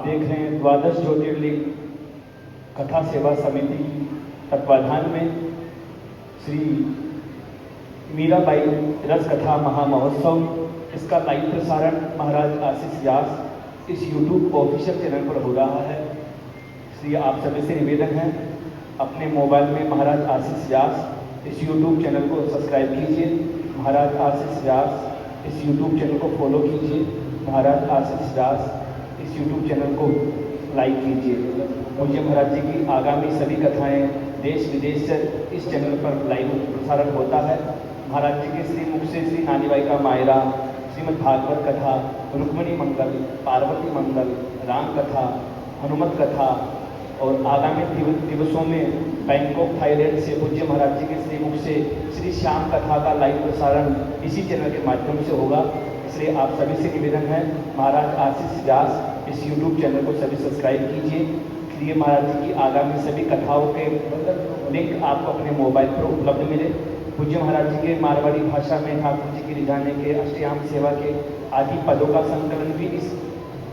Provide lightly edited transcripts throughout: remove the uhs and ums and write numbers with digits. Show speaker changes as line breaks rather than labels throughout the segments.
देख रहे हैं द्वादश ज्योतिर्लिंग कथा सेवा समिति की तत्वाधान में श्री मीराबाई रस कथा महामहोत्सव, इसका लाइव प्रसारण महाराज आशीष व्यास इस यूट्यूब ऑफिशियल चैनल पर हो रहा है। इसलिए आप सभी से निवेदन है, अपने मोबाइल में महाराज आशीष व्यास इस यूट्यूब चैनल को सब्सक्राइब कीजिए। महाराज आशीष व्यास इस यूट्यूब चैनल को फॉलो कीजिए। महाराज आशीष व्यास इस यूट्यूब चैनल को लाइक कीजिए। पूज्य महाराज जी की आगामी सभी कथाएं देश विदेश से इस चैनल पर लाइव प्रसारण होता है। महाराज जी के श्री मुख से श्री नानीबाई का मायरा, श्रीमद् भागवत कथा, रुक्मिणी मंगल, पार्वती मंगल, राम कथा, हनुमत कथा और आगामी दिवसों में बैंकॉक थाईलैंड से पूज्य महाराज जी के श्री मुख से श्री श्याम कथा का लाइव प्रसारण इसी चैनल के माध्यम से होगा। इसलिए आप सभी से निवेदन है, महाराज आशीष व्यास इस यूट्यूब चैनल को सभी सब्सक्राइब कीजिए। इसलिए महाराज जी की आगामी सभी कथाओं के लिंक आपको अपने मोबाइल पर उपलब्ध मिले। पूज्य महाराज जी के मारवाड़ी भाषा में ठाकुर जी की रिझाने के, अष्टयाम सेवा के आदि पदों का संकलन भी इस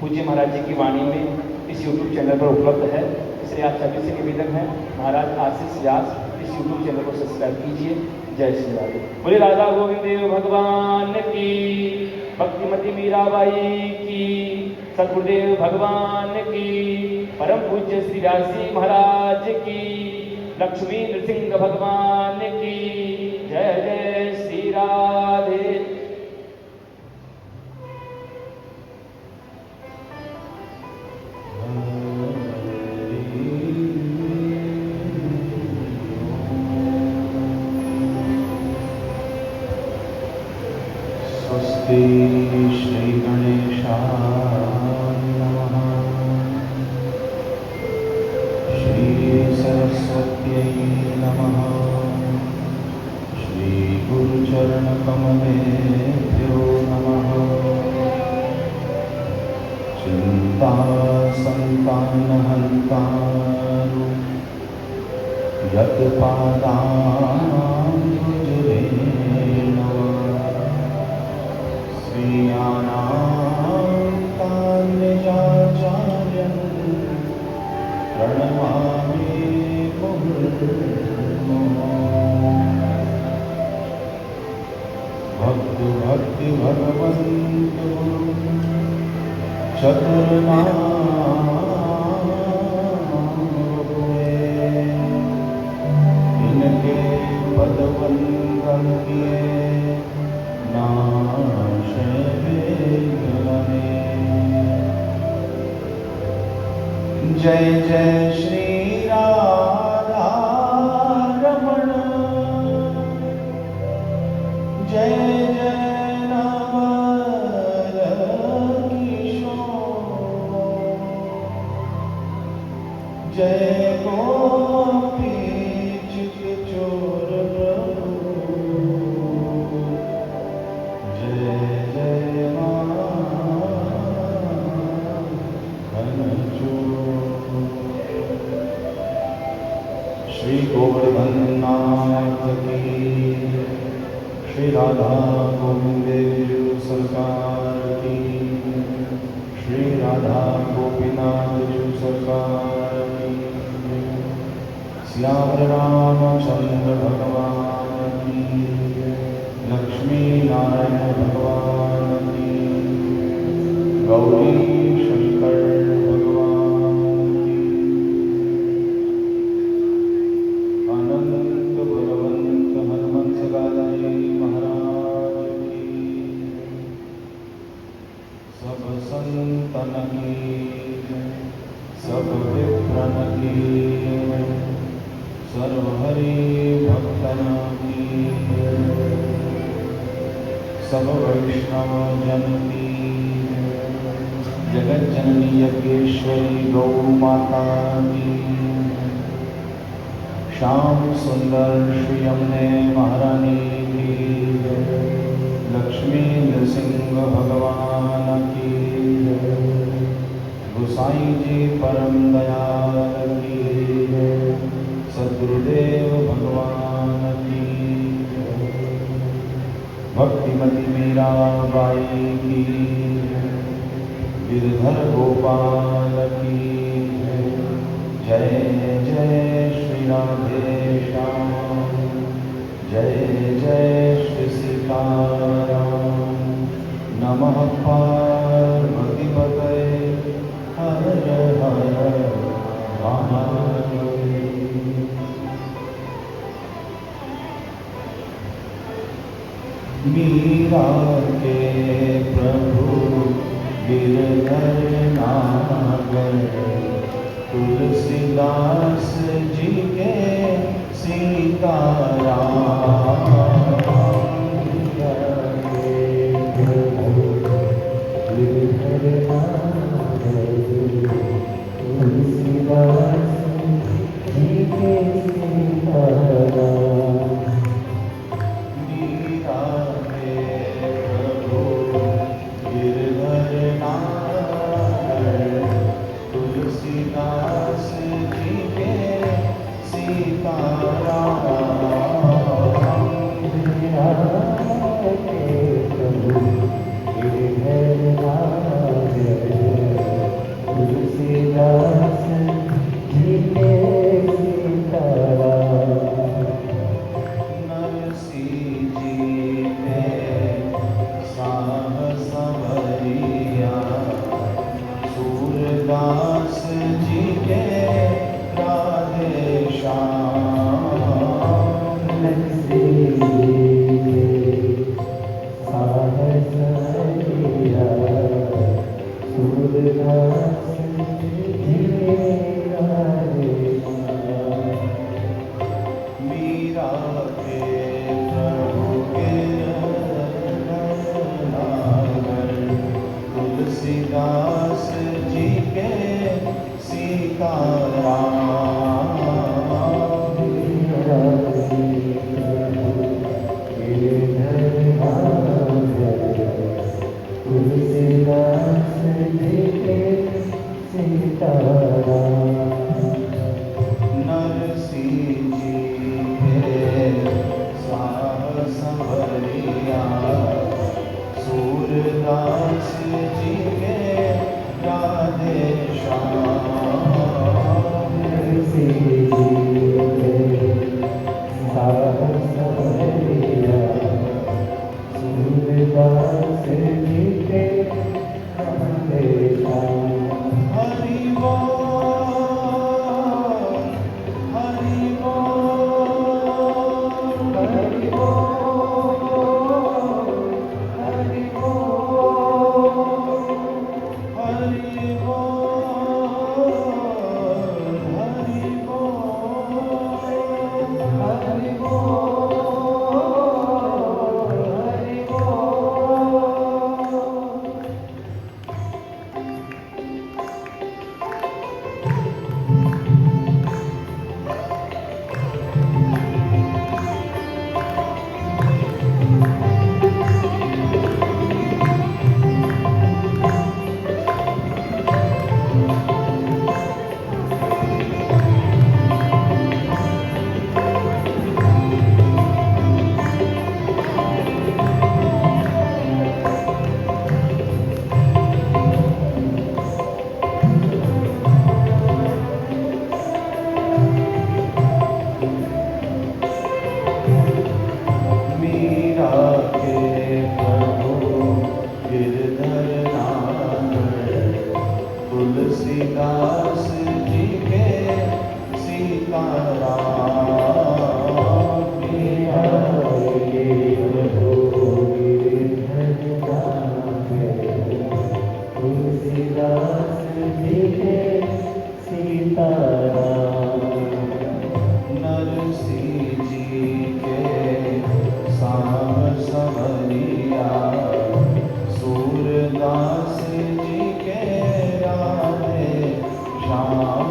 पूज्य महाराज जी की वाणी में इस यूट्यूब चैनल पर उपलब्ध है। इसलिए आप सभी से निवेदन है, महाराज आशीष व्यास इस यूट्यूब चैनल को सब्सक्राइब कीजिए। जय श्री राधे। बोले राधा गोविंद देव भगवान की, भक्तिमती मीराबाई की, सद्गुरुदेव भगवान की, परम पूज्य श्री व्यास जी महाराज की, लक्ष्मी नृसिंह भगवान की जय। जय श्री राधे।
स्वस्ति श्री गणेशाय नमः। श्री सरस्वत्यै नमः। श्री गुरुचरण कमलेभ्यो नमः। चिंता संतान हन्तारु यत् पादाम्बुजरे निजाचार्यं प्रणमामि मुहुर्मुहुः। भक्ति भगवन्त गुरु चतुर्नामे, इनके पद वंदन किए नाशे जय जय श्री राधा रमण, जय जय नवल किशोर, जय गोपी चित चोर प्रभु, जय जय श्री गोवर्धन नाथ की, श्री राधा गोविंद देव सरकार की, श्री राधा गोपीनाथ जी सरकार की, श्याम रामचंद्र भगवान की, लक्ष्मी नारायण भगवान की, गौरी शंकर संतन की, सब विप्रन की, सर्वहरि भक्तन की, सब वैष्णव जन की, जगत जननी यज्ञेश्वरी गौ माता की, श्याम सुंदर श्री यमुने महारानी की, लक्ष्मी नृसिंह भगवान की, गोसाई जी परम दयाल की, सद्गुरुदेव भगवान की, भक्तिमती मीराबाई की, गिरधर गोपाल मीरा के प्रभु गिरधर नागर, तुलसीदास जी के सीताराम। मीरा के प्रभु गिरधर नागर, तुलसीदास जी के सीताराम। मीरा के प्रभु गिरधर नागर, तुलसीदास जी के सीताराम। मीरा के प्रभु गिरधर नागर, तुलसीदास जी के सीताराम। नरसी जी के साहस संवरिया, सूरदास जी के राधे श्याम। नरसी जी के साहस संवरिया, सूरदास जी के राधे श्याम। मीरा के प्रभु गिरधर नागर, तुलसीदास जी के सीताराम। मीरा के प्रभु गिरधर नागर, तुलसीदास जी के सीताराम। नरसी जी के साहस संवरिया, सूरदास जी के राधे श्याम। नरसी जी के साहस संवरिया, सूरदास जी के राधे श्याम। हरि बोल, हरि बोल, हरि बोल, हरि बोल, हरि बोल, हरि बोल, हरि बोल, हरि बोल। मीरा के प्रभु गिरधर नागर, तुलसीदास जी के सीताराम। मीरा के प्रभु गिरधर नागर, तुलसीदास जी के सीताराम। नरसी जी के साहस संवरिया, सूरदास जी के राधे श्याम।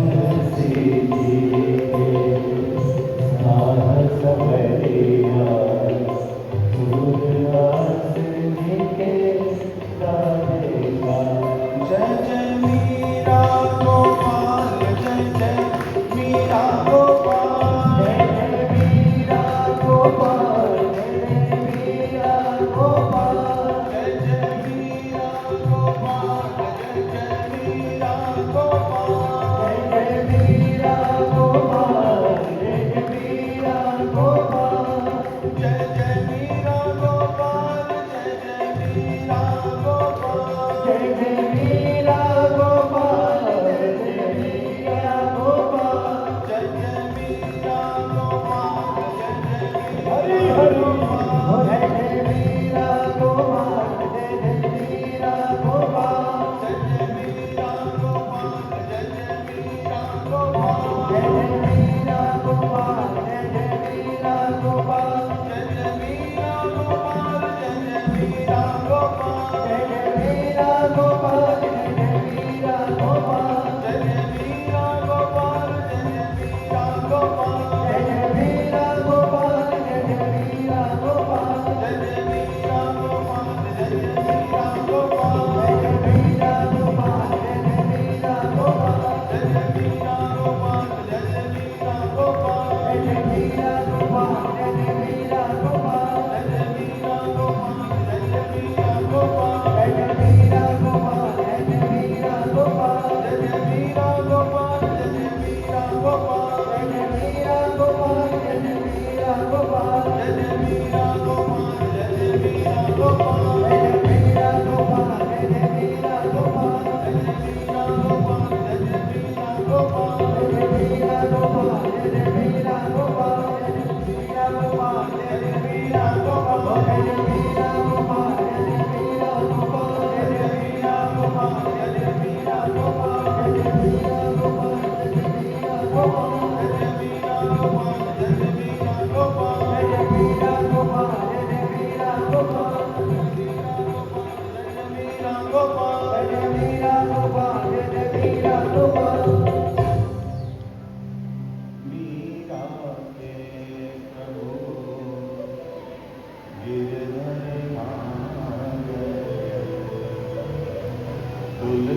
नरसी जी के साहस संवरिया, सूरदास जी के राधे श्याम। जय जय मीरा गोपाल।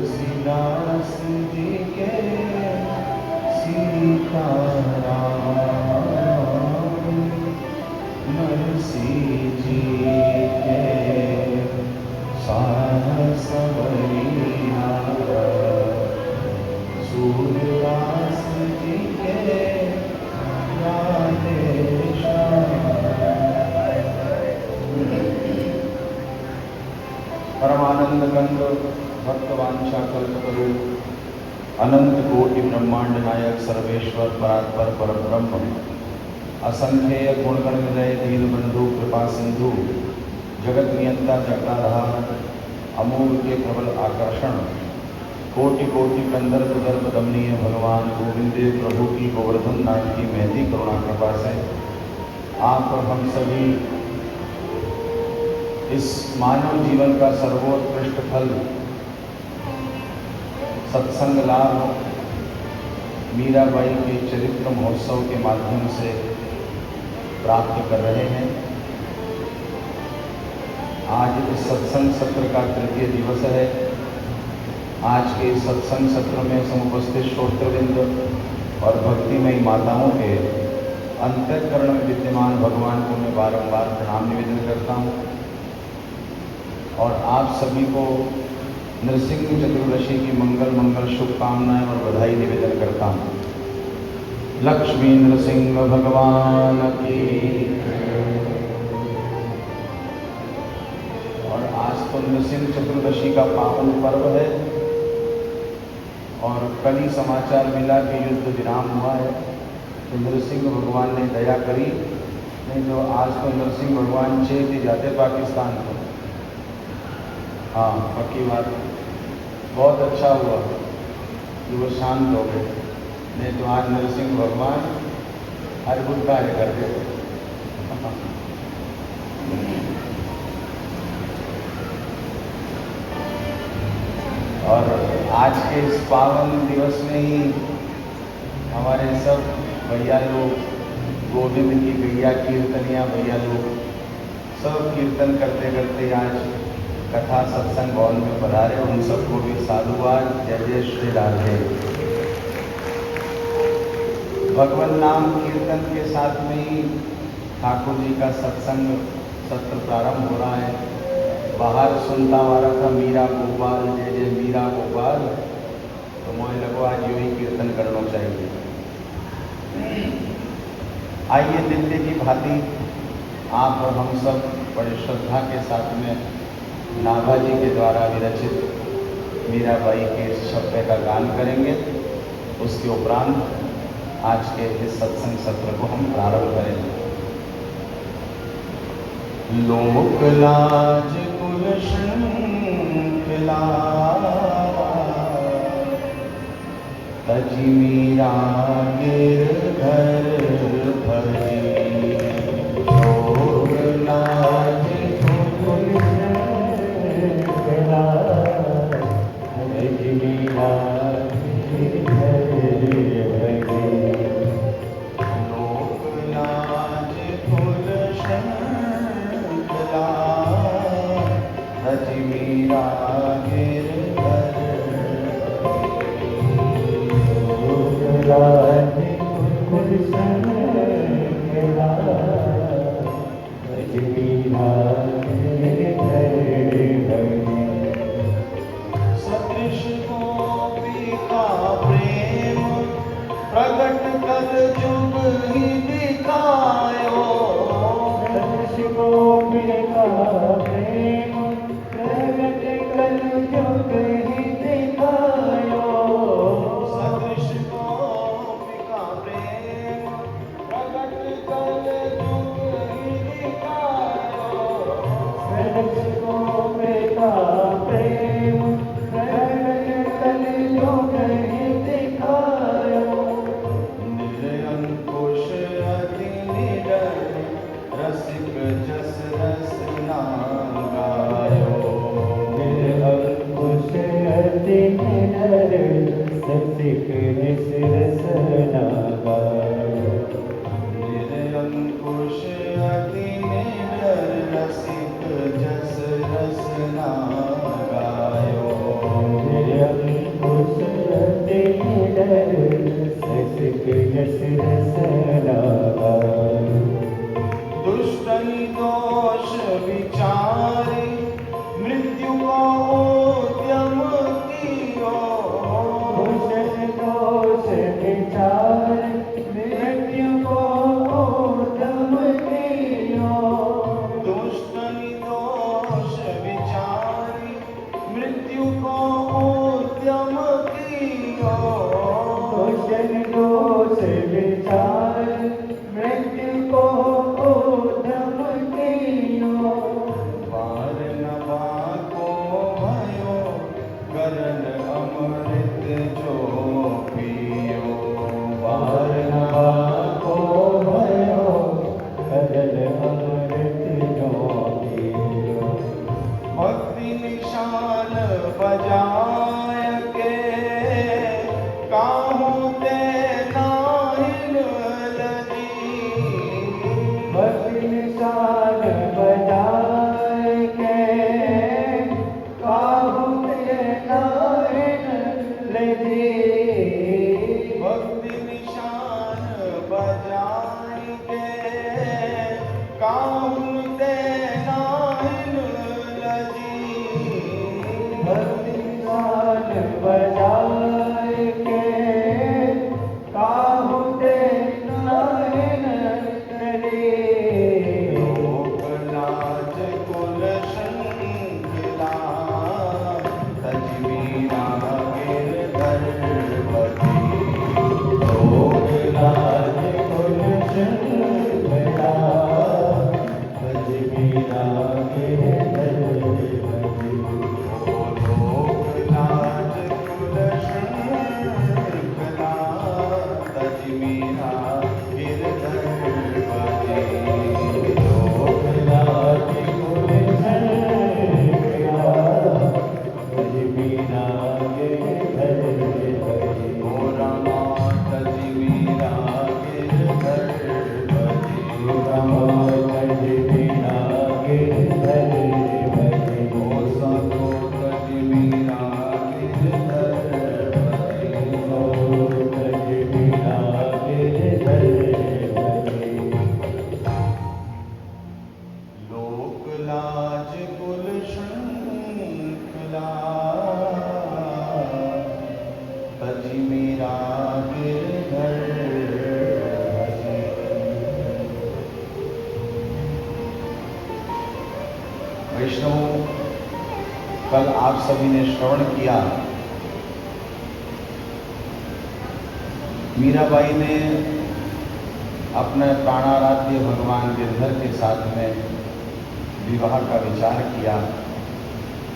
तुलसीदास जी के सीताराम, नरसी जी के सारसवरिया, सूरदास जी के राधे श्याम। परमानंद कंद भक्तवांछा कल्पतरु, अनंत कोटि ब्रह्मांड नायक सर्वेश्वर परात्पर परब्रह्म, असंख्येय गुणगण विजय दीनबंधु कृपा सिंधु, जगत नियंता जगदाधार, अमूल के प्रबल आकर्षण, कोटि कोटि कंदर्प दर्प दमनीय भगवान गोविंदे प्रभु की गोवर्धन नाम की महती करुणा कृपा से आप और हम सभी इस मानव जीवन का सर्वोत्कृष्ट फल सत्संग लाभ मीराबाई के चरित्र महोत्सव के माध्यम से प्राप्त कर रहे हैं। आज इस सत्संग सत्र का तृतीय दिवस है। आज के इस सत्संग सत्र में समुपस्थित श्रोतृवृंद और भक्तिमयी माताओं के अंतःकरण में विद्यमान भगवान को मैं बारंबार प्रणाम निवेदन करता हूँ और आप सभी को नृसिंह चतुर्दशी की मंगल मंगल शुभकामनाएं और बधाई निवेदन करता हूँ। लक्ष्मी नृसिंह भगवान की। और आज तो नृसिंह चतुर्दशी का पावन पर्व है और कल ही समाचार मिला कि युद्ध विराम हुआ है, तो नृसिंह भगवान ने दया करी, नहीं तो आज तो नृसिंह भगवान चेत ही जाते पाकिस्तान को। हाँ, पक्की बात। बहुत अच्छा हुआ कि वो शांत हो गए, नहीं तो आज नरसिंह भगवान अद्भुत कार्य करते थे। और आज के इस पावन दिवस में ही हमारे सब भैया लोग, गोविंद की गैया कीर्तनिया भैया लोग सब कीर्तन करते करते आज कथा सत्संग भवन में पधारे। उन सबको भी साधुवाद, जय जय श्री राधे। भगवान नाम कीर्तन के साथ में ही ठाकुर जी का सत्संग सत्र प्रारंभ हो रहा है। बाहर सुनता आ रहा था मीरा गोपाल जय जय मीरा गोपाल, तो मुझे लगो आज यू ही कीर्तन करना चाहिए। आइए नित्य की भांति आप और हम सब बड़ी श्रद्धा के साथ में नाभाजी के द्वारा विरचित मीराबाई के शब्द का गान करेंगे। उसके उपरांत आज के इस सत्संग सत्र को हम प्रारंभ करेंगे। लोक लाज कुल श्रृंखला, तजी मीरा गिरधर भजी, लोक लाज कुल श्रृंखला, तजी मीरा गिरधर भजी, लोक लाज कुल श्रृंखला, तजी मीरा गिरधर सदृश गोपी का प्रेम प्रगट कर जुग ही दिखायो, सदृश गोपी का प्रेम प्रगट कर जुग ही दिखायो, सदृश गोपी का प्रेम प्रगट कर जुग ही दिखायो, सदृश गोपी का प्रेम प्रगट कर जुग ही दिखायो, निरंकुश अति निडर रसिक जस रसना गायो, निरंकुश अति निडर रसिक जस रसना गायो, निरंकुश अति निडर रसिक जस रसना गायो, निरंकुश दुष्टनि दोष विचारे मृत्यु को उद्यम कियो। दुष्टनि दोष विचारे मृत्यु को उद्यम कियो। बार न बाको भयो गरल अमृत जो पियो। बार न बाको भक्ति निशान बजाय के काहू ते नाहिन लगी। भक्ति निशान बजाय के काहू ते नाहिन लगी। लोक लाज कुल शंखला तजवीरा गिरधर बधी। लोक लाज कुल शंखला तजवीरा गिरधर बधी। लोक लाज कुल शंखला तजवीरा गिरधर बधी। लोक लाज कुल ओ रामा तजवीरा गिरधर बधी। ओ सतो तजवीरा गिरधर बधी। लोक लाज कुल शंखला तजवीरा गिरधर बधी। वैष्णवों, कल आप सभी ने श्रवण किया मीराबाई ने अपने प्राणाराध्य भगवान गिरधर के साथ में विवाह का विचार किया।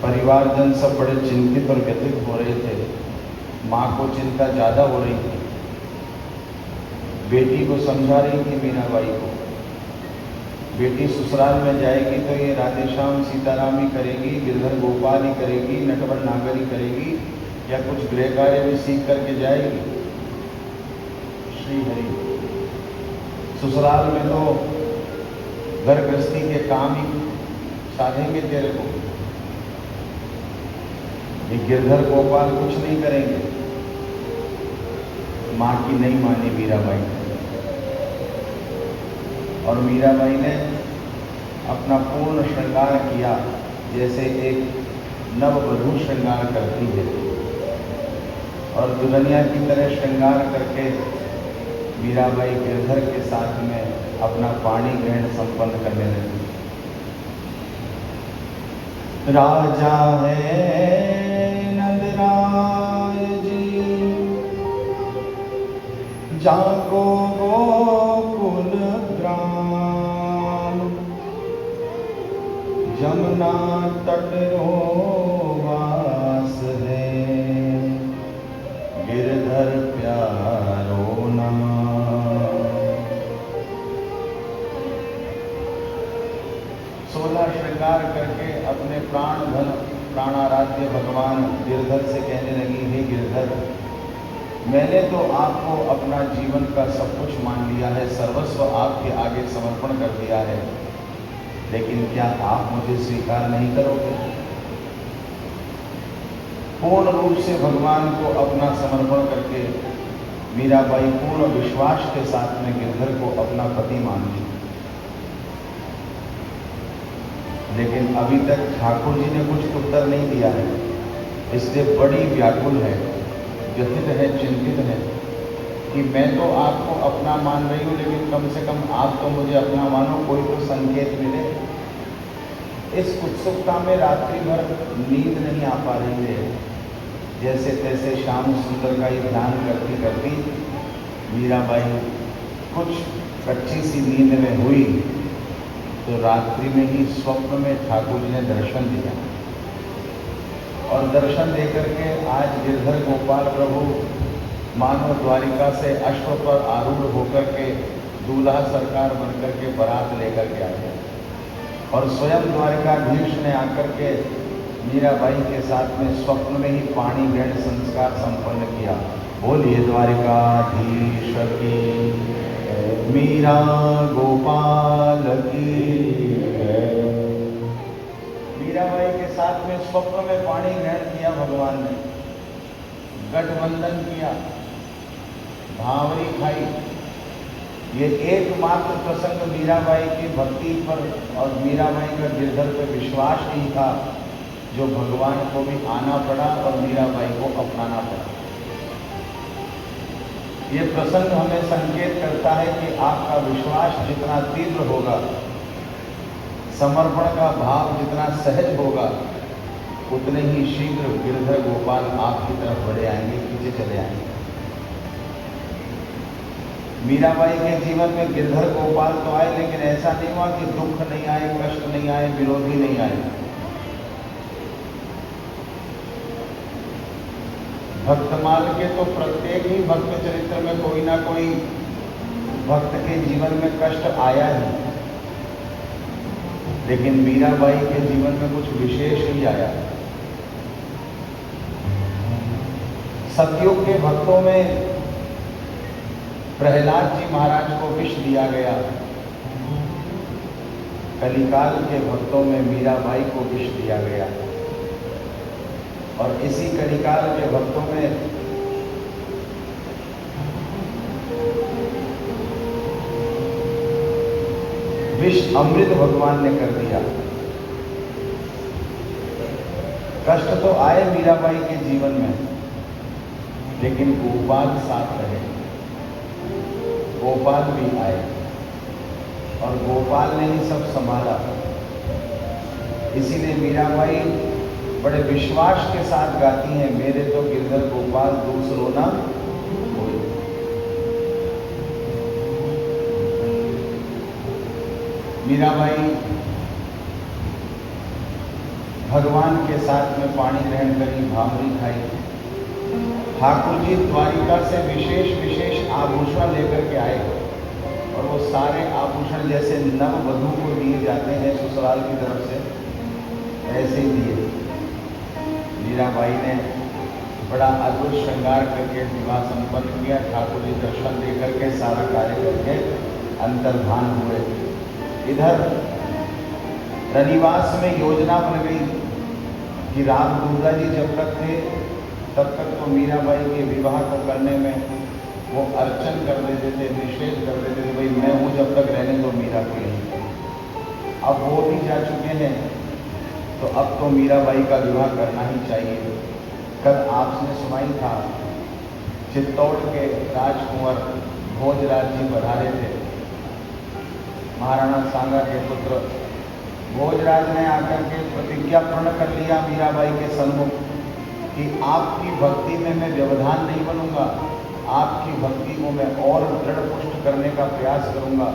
परिवारजन सब बड़े चिंतित और व्यथित हो रहे थे। माँ को चिंता ज़्यादा हो रही थी। बेटी को समझा रही थी मीराबाई को, बेटी ससुराल में जाएगी तो ये राधेश्याम सीताराम ही करेगी, गिरधर गोपाल ही करेगी, नटवर नागर ही करेगी, या कुछ गृह कार्य भी सीख करके जाएगी। श्री हरि, ससुराल में तो घर गृहस्थी के काम ही साधेंगे तेरे को, ये गिरधर गोपाल कुछ नहीं करेंगे। माँ की नहीं मानी मीराबाई ने, और मीराबाई ने अपना पूर्ण श्रृंगार किया, जैसे एक नववधू श्रृंगार करती है, और दुल्हनिया की तरह श्रृंगार करके मीराबाई गिरधर के साथ में अपना पाणी ग्रहण संपन्न करने लगी। राजा है नंदराय जी, जाको गोकुल ग्राम, जमुना तट रो वास है, गिरधर प्यारो नाम। 16 श्रृंगार करके अपने प्राण धन प्राणाराध्य भगवान गिरधर से कहने लगी, हे गिरधर, मैंने तो आपको अपना जीवन का सब कुछ मान लिया है, सर्वस्व आपके आगे समर्पण कर दिया है, लेकिन क्या आप मुझे स्वीकार नहीं करोगे? पूर्ण रूप से भगवान को अपना समर्पण करके मीराबाई पूर्ण विश्वास के साथ में गिरधर को अपना पति मानती। लेकिन अभी तक ठाकुर जी ने कुछ उत्तर नहीं दिया है, इसलिए बड़ी व्याकुल है, व्यथित है, चिंतित है कि मैं तो आपको अपना मान रही हूँ, लेकिन कम से कम आप तो मुझे अपना मानो, कोई तो संकेत मिले। इस उत्सुकता में रात्रि भर नींद नहीं आ पा रही है। जैसे तैसे श्याम सुंदर का ही ध्यान करती करती मीराबाई कुछ कच्ची सी नींद में हुई तो रात्रि में ही स्वप्न में ठाकुर जी ने दर्शन दिया। और दर्शन देकर के आज गिरधर गोपाल प्रभु मानव द्वारिका से अश्व पर आरूढ़ होकर के दूल्हा सरकार बनकर के बारात लेकर के आए और स्वयं द्वारिकाधीश ने आकर के मीराबाई के साथ में स्वप्न में ही पाणी ग्रहण संस्कार संपन्न किया। बोलिए द्वारिकाधीश की, मीरा गोपाल की। मीराबाई के साथ में स्वप्न में पाणी ग्रहण किया भगवान ने, गठबंधन किया, भावरी खाई। ये एकमात्र प्रसंग मीराबाई की भक्ति पर और मीराबाई का गिरधर पर विश्वास नहीं था जो भगवान को भी आना पड़ा और मीराबाई को अपनाना पड़ा। ये प्रसंग हमें संकेत करता है कि आपका विश्वास जितना तीव्र होगा, समर्पण का भाव जितना सहज होगा, उतने ही शीघ्र गिरधर गोपाल आपकी तरफ बढ़े आएंगे, पीछे चले आएंगे। मीराबाई के जीवन में गिरधर गोपाल तो आए, लेकिन ऐसा नहीं हुआ कि दुख नहीं आए, कष्ट नहीं आए, विरोधी नहीं आए। भक्तमाल के तो प्रत्येक ही भक्त चरित्र में कोई ना कोई भक्त के जीवन में कष्ट आया ही, लेकिन मीराबाई के जीवन में कुछ विशेष ही आया। सतयुग के भक्तों में प्रहलाद जी महाराज को विष दिया गया, कलिकाल के भक्तों में मीराबाई को विष दिया गया और इसी कलिकाल के भक्तों में विष अमृत भगवान ने कर दिया। कष्ट तो आए मीराबाई के जीवन में, लेकिन गोपाल साथ रहे। गोपाल भी आए और गोपाल ने ही सब संभाला। इसीलिए मीराबाई बड़े विश्वास के साथ गाती हैं, मेरे तो गिरधर गोपाल दूसरो ना कोई। मीराबाई भगवान के साथ में पानी ग्रहण करी, भावरी खाई। ठाकुर जी द्वारिका से विशेष आभूषण लेकर के आए और वो सारे आभूषण जैसे नव वधू को दिए जाते हैं ससुराल की तरफ से, ऐसे ही दिए। मीराबाई ने बड़ा अद्भुत श्रृंगार करके विवाह संपन्न किया। ठाकुर जी दर्शन दे करके सारा कार्य करके अंतर्धान हुए। इधर रनिवास में योजना बन गई कि राम दुर्गा जी जब तक थे तब तक तो मीराबाई के विवाह को करने में वो अर्चन कर देते थे, निषेध कर देते थे, भाई मैं हूँ जब तक रहने दो मीरा को यहीं। अब वो भी जा चुके हैं तो अब तो मीराबाई का विवाह करना ही चाहिए। कल आपने सुनाई था चित्तौड़ के राजकुंवर भोजराज जी पधारे थे, महाराणा सांगा के पुत्र भोजराज ने आकर के प्रतिज्ञा पूर्ण कर लिया मीराबाई के सन्मुख कि आपकी भक्ति में मैं व्यवधान नहीं बनूंगा, आपकी भक्ति को मैं और दृढ़ पुष्ट करने का प्रयास करूंगा।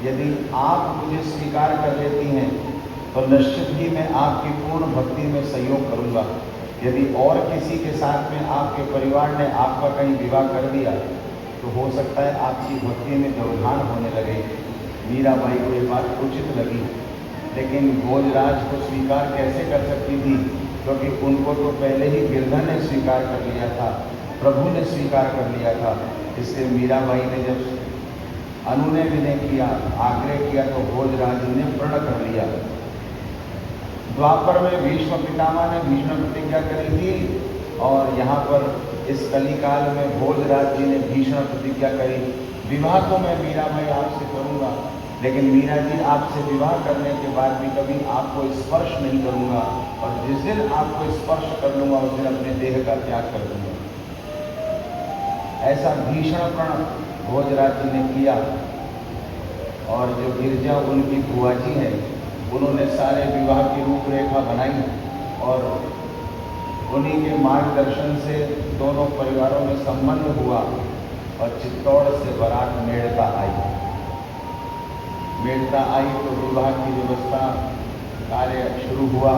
यदि आप मुझे स्वीकार कर लेती हैं तो निश्चित ही मैं आपकी पूर्ण भक्ति में सहयोग करूंगा। यदि और किसी के साथ में आपके परिवार ने आपका कहीं विवाह कर दिया तो हो सकता है आपकी भक्ति में व्यवधान होने लगे। मीराबाई को ये बात उचित लगी, लेकिन भोजराज को स्वीकार कैसे कर सकती थी, क्योंकि उनको तो पहले ही गिरधर ने स्वीकार कर लिया था, प्रभु ने स्वीकार कर लिया था। इसलिए मीराबाई ने जब अनुनय विनय किया, आग्रह किया, तो भोजराज ने प्रण कर लिया। द्वापर में भीष्म पितामह ने भीष्म प्रतिज्ञा करी थी और यहाँ पर इस कलिकाल में भोजराज जी ने भीषण प्रतिज्ञा करी, विवाह तो मैं मीराबाई आपसे करूँगा, लेकिन मीरा जी आपसे विवाह करने के बाद भी कभी आपको स्पर्श नहीं करूँगा, और जिस दिन आपको स्पर्श कर लूँगा उस दिन अपने देह का त्याग कर दूँगा। ऐसा भीषण प्रण भोजराज जी ने किया। और जो गिरजा उनकी बुआ जी है, उन्होंने सारे विवाह की रूपरेखा बनाई, और उन्हीं के मार्गदर्शन से दोनों परिवारों में संबंध हुआ, और चित्तौड़ से बारात मेड़ता आई। मेड़ता आई तो विवाह की व्यवस्था कार्य शुरू हुआ।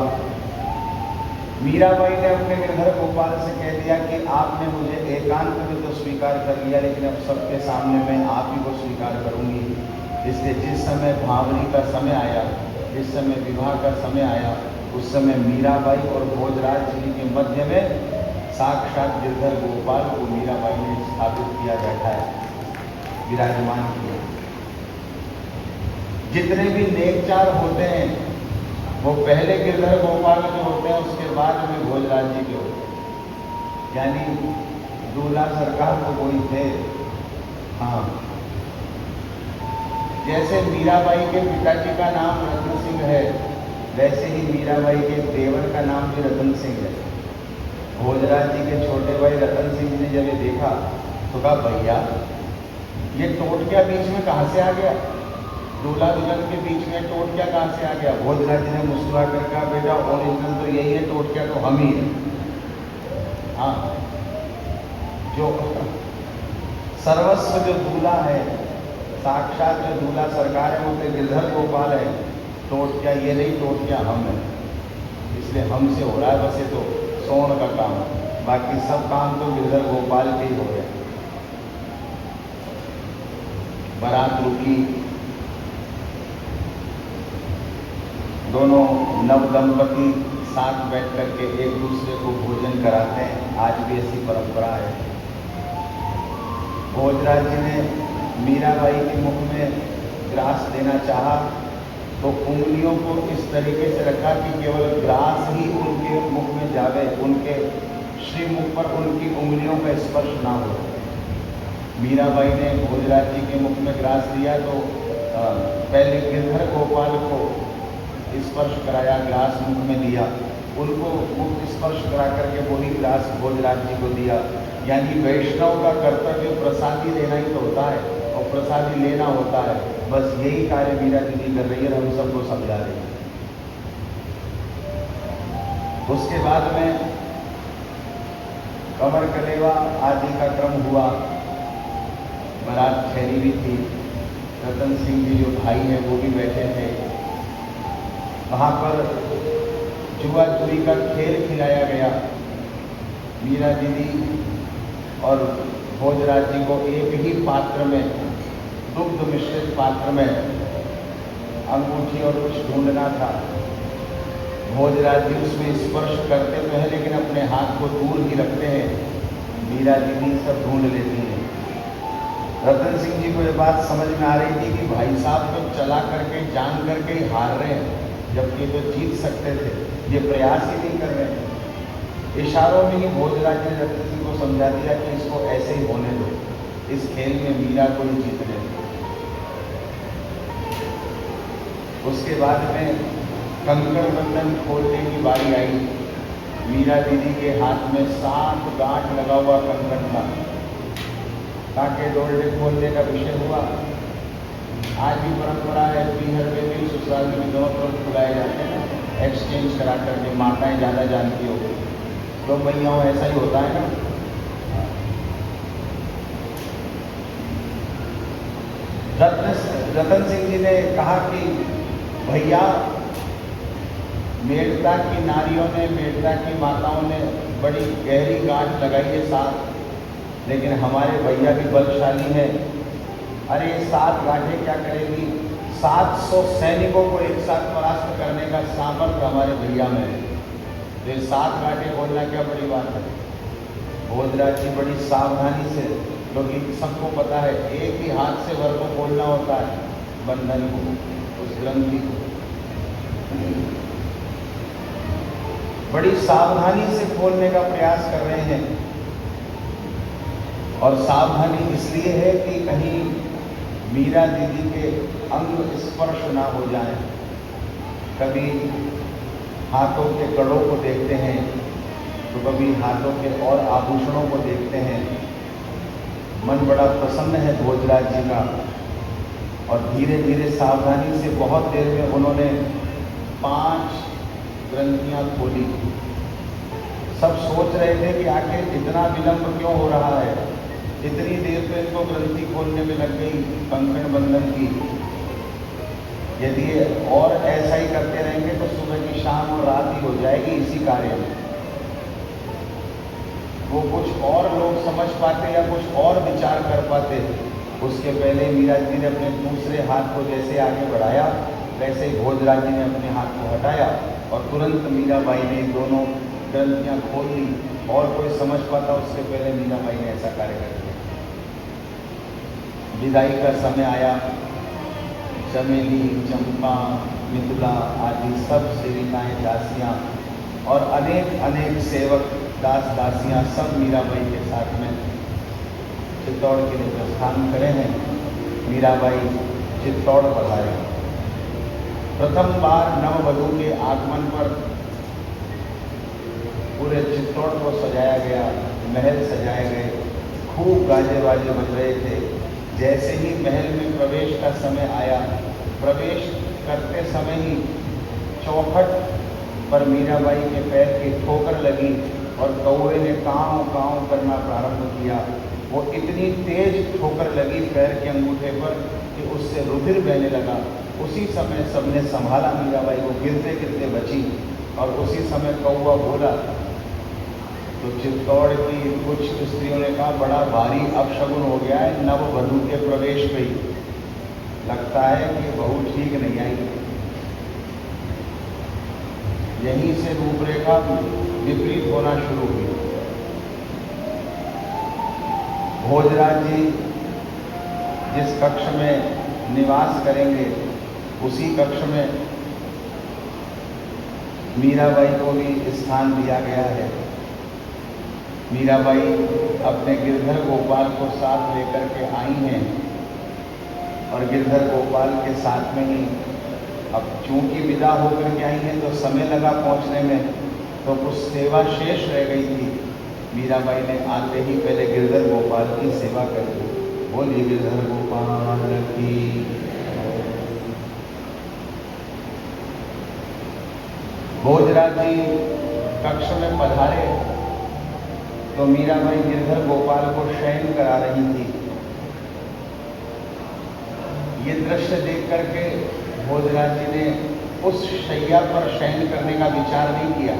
मीराबाई ने अपने गिरधर गोपाल से कह दिया कि आपने मुझे एकांत में तो स्वीकार कर लिया, लेकिन अब सबके सामने मैं आप ही को स्वीकार करूंगी। इसलिए जिस समय भावरी का समय आया, जिस समय विवाह का समय आया, उस समय मीराबाई और भोजराज जी के मध्य में साक्षात गिरधर गोपाल को मीराबाई ने स्थापित किया, बैठा है, विराजमान किया। जितने भी नेकचार होते हैं वो पहले गिरधर गोपाल के होते हैं, उसके बाद में भोजराज जी के होते हैं। यानी दूल्हा सरकार तो वही थे। हाँ, जैसे मीराबाई के पिताजी का नाम रतन सिंह है, वैसे ही मीराबाई के देवर का नाम भी रतन सिंह है। भोजराज जी के छोटे भाई रतन सिंह ने जब ये देखा तो कहा, भैया ये टोटकिया बीच में कहाँ से आ गया? दूल्हा दुल्हन के बीच में टोटकिया कहाँ से आ गया? भोजराज जी ने मुस्कुरा कर कहा, बेटा ओरिजिनल तो यही है, टोटकिया तो हम ही है। हाँ, जो सर्वस्व जो दूल्हा है, साक्षात जो दूल्हा सरकार है, वो तो गिरधर गोपाल है। टोटकिया ये नहीं, टोटकिया हम है। इसलिए हमसे हो रहा है बस ये तो सोन का काम, बाकी सब काम तो गिरधर गोपाल के ही हो गया। बारात रुकी, दोनों नव दंपति साथ बैठ करके एक दूसरे को भोजन कराते हैं। आज भी ऐसी परंपरा है। भोजराज जी ने मीराबाई के मुख में ग्रास देना चाहा तो उंगलियों को इस तरीके से रखा कि केवल ग्रास ही उनके मुख में जावे, उनके श्रीमुख पर उनकी उंगलियों का स्पर्श ना हो। मीराबाई ने भोजराज जी के मुख में ग्रास दिया तो पहले गिरधर गोपाल को स्पर्श कराया, ग्लास मुख में दिया, उनको मुख स्पर्श करा करके वही ग्लास भोजराज जी को दिया। यानी वैष्णव का कर्तव्य प्रसादी देना ही तो होता है, और प्रसादी लेना होता है। बस यही कार्य मीरा दीदी कर रही है, हम सबको समझा रही है। उसके बाद में कमर कलेवा आदि का क्रम हुआ। बारात ठहरी भी थी। रतन सिंह जी जो भाई हैं वो भी बैठे थे। वहाँ पर जुआ चोरी का खेल खिलाया गया। मीरा दीदी और भोजराज जी को एक ही पात्र में, दुग्ध मिश्रित पात्र में अंगूठी और कुछ ढूंढना था। भोजराज जी उसमें स्पर्श करते तो हैं, लेकिन अपने हाथ को दूर ही रखते हैं। मीरा दीदी सब ढूंढ लेती हैं। रतन सिंह जी को ये बात समझ में आ रही थी कि भाई साहब तो चला करके जान करके ही हार रहे हैं, जबकि तो जीत सकते थे, ये प्रयास ही नहीं कर रहे हैं। इशारों में ही भोजराज ने रतन सिंह को समझा दिया कि इसको ऐसे ही होने दो, इस खेल में मीरा को ही जीतने दो। उसके बाद में कंकड़ बंधन खोलने की बारी आई। मीरा दीदी के हाथ में 7 गांठ लगा हुआ कंकड़ था। ताके डोल्डे खोलने का विषय हुआ। आज भी परंपरा है, पीहर में भी ससुराल में दोनों तरफ खुलाए जाते हैं, एक्सचेंज करा करके। माताएं ज़्यादा जानती हो, तो भैया ऐसा ही होता है ना। रतन सिंह जी ने कहा कि भैया, मेड़ता की नारियों ने, मेड़ता की माताओं ने बड़ी गहरी गांठ लगाई है 7, लेकिन हमारे भैया भी बलशाली है। अरे 7 गांठें क्या करेगी? 700 सैनिकों को एक साथ परास्त करने का सामर्थ्य हमारे भैया में है। तो ये 7 गांठें बोलना क्या बड़ी बात है। भोजराज जी बड़ी सावधानी से, क्योंकि सबको पता है एक ही हाथ से वर को खोलना होता है, बंधन को, उस ग्रंथि को। बड़ी सावधानी से खोलने का प्रयास कर रहे हैं। और सावधानी इसलिए है कि कहीं मीरा दीदी के अंग स्पर्श ना हो जाए। कभी हाथों के कड़ों को देखते हैं तो कभी हाथों के और आभूषणों को देखते हैं। मन बड़ा प्रसन्न है भोजराज जी का। और धीरे धीरे सावधानी से बहुत देर में उन्होंने 5 ग्रंथियां खोली। सब सोच रहे थे कि आखिर इतना विलंब क्यों हो रहा है, इतनी देर तो इनको ग्रंथि खोलने में लग गई कंकण बंधन की। यदि और ऐसा ही करते रहेंगे तो सुबह की शाम और रात ही हो जाएगी इसी कार्य में। वो कुछ और लोग समझ पाते या कुछ और विचार कर पाते, उसके पहले मीरा जी ने अपने दूसरे हाथ को जैसे आगे बढ़ाया वैसे ही भोजराज जी ने अपने हाथ को हटाया और तुरंत मीराबाई ने दोनों ग्रंथियां खोल ली। और कोई समझ पाता उसके पहले मीराबाई ने ऐसा कार्य कर दिया। विदाई का समय आया। चमेली, चंपा, मिथिला आदि सब सेविकाएं, दासियां और अनेक अनेक सेवक दास दासियां सब मीराबाई के साथ में चित्तौड़ के लिए प्रस्थान करे हैं। मीराबाई चित्तौड़ पधारे। प्रथम बार नववधू के आगमन पर पूरे चित्तौड़ को सजाया गया, महल सजाए गए, खूब गाजे बाजे बज रहे थे। जैसे ही महल में प्रवेश का समय आया, प्रवेश करते समय ही चौखट पर मीराबाई के पैर की ठोकर लगी और कौवे ने काँव काँव करना प्रारंभ किया। वो इतनी तेज ठोकर लगी पैर के अंगूठे पर कि उससे रुधिर बहने लगा। उसी समय सबने संभाला मीराबाई को, गिरते गिरते बची। और उसी समय कौवा बोला तो चित्तौड़ की कुछ स्त्रियों ने कहा बड़ा भारी अपशगुन हो गया है नववधू के प्रवेश पे ही, लगता है कि बहू ठीक नहीं आई। यहीं से रूपरेखा विपरीत होना शुरू हुई। भोजराज जी जिस कक्ष में निवास करेंगे उसी कक्ष में मीराबाई को भी स्थान दिया गया है। मीराबाई अपने गिरधर गोपाल को साथ लेकर के आई हैं और गिरधर गोपाल के साथ में ही अब चूंकि विदा होकर के आई हैं तो समय लगा पहुंचने में, तो कुछ सेवा शेष रह गई थी। मीराबाई ने आते ही पहले गिरधर गोपाल की सेवा कर दी। बोलिए गिरधर गोपाल की। भोजराज जी कक्ष में पधारे तो मीराबाई गिरधर गोपाल को शयन करा रही थी। ये दृश्य देख करके भोजराज जी ने उस शैया पर शयन करने का विचार नहीं किया।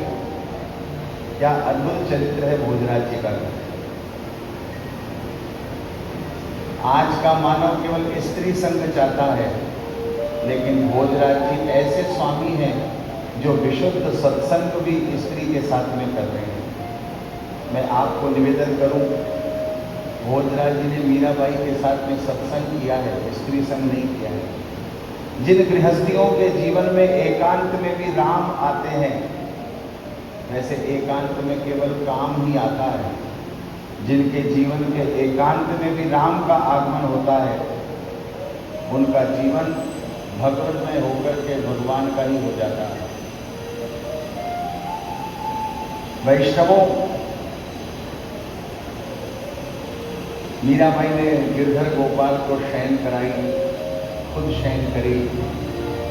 क्या अद्भुत चरित्र है भोजराज जी का। आज का मानव केवल स्त्री संग चाहता है, लेकिन भोजराज जी ऐसे स्वामी हैं जो विशुद्ध सत्संग भी स्त्री के साथ में कर रहे हैं। मैं आपको निवेदन करूं, भोजराज जी ने मीराबाई के साथ में सत्संग किया है, स्त्री संग नहीं किया है। जिन गृहस्थियों के जीवन में एकांत में भी राम आते हैं, वैसे एकांत में केवल काम ही आता है। जिनके जीवन के एकांत में भी राम का आगमन होता है, उनका जीवन भगवतमय होकर के भगवान का ही हो जाता है। वैष्णवों, मीराबाई ने गिरधर गोपाल को शयन कराई, खुद शयन करी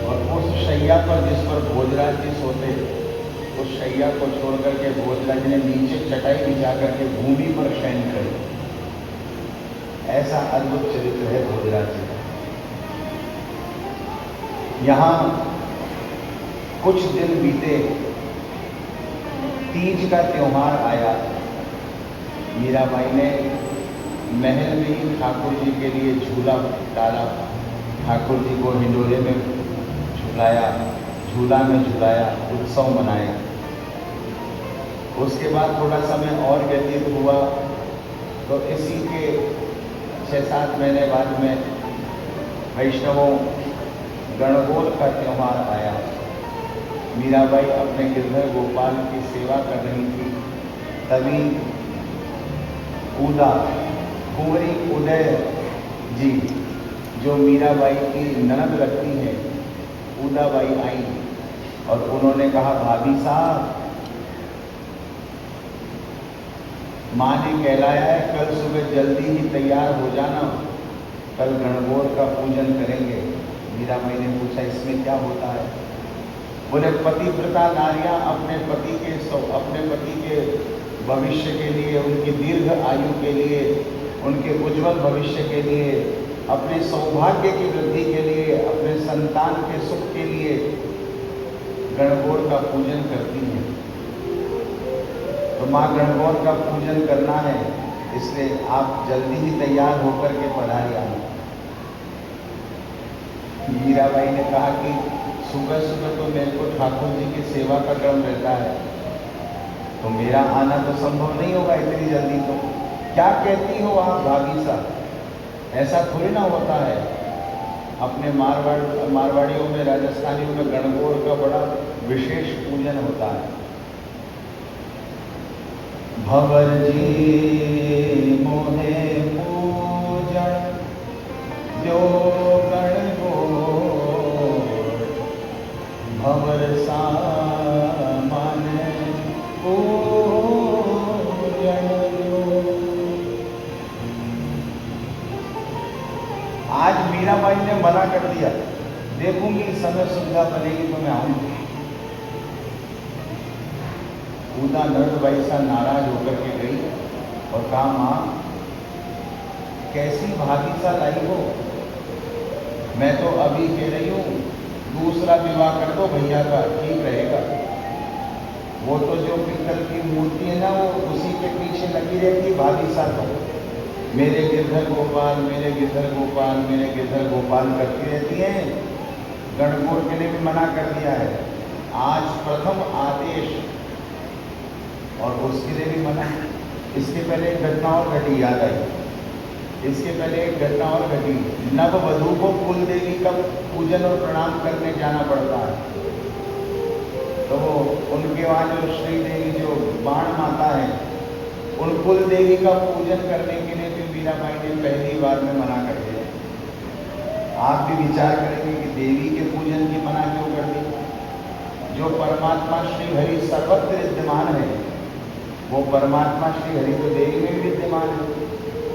और उस शैया पर जिस पर भोजराज जी सोते, उस शैया को छोड़ करके भोजराज जी ने नीचे चटाई बिछा करके भूमि पर शयन करी। ऐसा अद्भुत चरित्र है भोजराज जी का। यहाँ कुछ दिन बीते, तीज का त्योहार आया। मीराबाई ने महल में ही ठाकुर जी के लिए झूला डाला, ठाकुर जी को हिंडोरे में झुलाया, झूला में झुलाया, उत्सव मनाया। उसके बाद थोड़ा समय और व्यतीत हुआ तो इसी के 6-7 महीने बाद में वैष्णवों गणगौर का त्योहार आया। मीराबाई अपने गिरधर गोपाल की सेवा कर रही थी, तभी कुंवरी उदय जी, जो मीराबाई की ननद लगती है, उदाबाई आई और उन्होंने कहा, भाभी साहब, माँ ने कहलाया है कल सुबह जल्दी ही तैयार हो जाना, कल गणगौर का पूजन करेंगे। मीराबाई ने पूछा, इसमें क्या होता है? बोले, पतिव्रता नारियां अपने पति के भविष्य के लिए, उनकी दीर्घ आयु के लिए, उनके उज्जवल भविष्य के लिए, अपने सौभाग्य की वृद्धि के लिए, अपने संतान के सुख के लिए गणगौर का पूजन करती हैं। तो माँ गणगौर का पूजन करना है, इसलिए आप जल्दी ही तैयार होकर के पधारिए। मीराबाई ने कहा कि सुबह सुबह तो मेरे को ठाकुर जी की सेवा का क्रम रहता है, तो मेरा आना तो संभव नहीं होगा इतनी जल्दी। तो क्या कहती हो आप भाभी साहब, ऐसा थोड़ी ना होता है। अपने मारवाड़ियों में, राजस्थानियों में गणगौर का बड़ा विशेष पूजन होता है। भवर जी मोहे पूजन जो गणगौर, भवर सामान पूजन जो। आज मीराबाई ने मना कर दिया, देखूंगी समय सुविधा बनेगी तो मैं आऊंगी। उदा नर्दबाई सा नाराज होकर के गई और कहा, माँ कैसी भाभी सा लाई हो, मैं तो अभी कह रही हूँ दूसरा विवाह कर दो भैया का, ठीक रहेगा। वो तो जो पित्तल की मूर्ति है ना, वो उसी के पीछे लगी रहती भाभी सा। तो मेरे गिरधर गोपाल, मेरे गिरधर गोपाल, मेरे गिरधर गोपाल करती रहती हैं। गणगौर के लिए भी मना कर दिया है, आज प्रथम आदेश, और उसके लिए भी मना। इसके पहले एक घटना और घटी, याद आई। इसके पहले एक घटना और घटी, नववधू को कुल देवी का पूजन और प्रणाम करने जाना पड़ता है। तो वो उनके वहाँ जो श्रीदेवी, जो बाण माता है, उन कुल देवी का पूजन करने के लिए भी मीराबाई ने पहली बार में मना कर दिया। आप भी विचार करेंगे कि देवी के पूजन की मना क्यों कर दी? जो परमात्मा श्री हरि सर्वत्र विद्यमान है, वो परमात्मा श्री हरि तो देवी में भी विद्यमान है,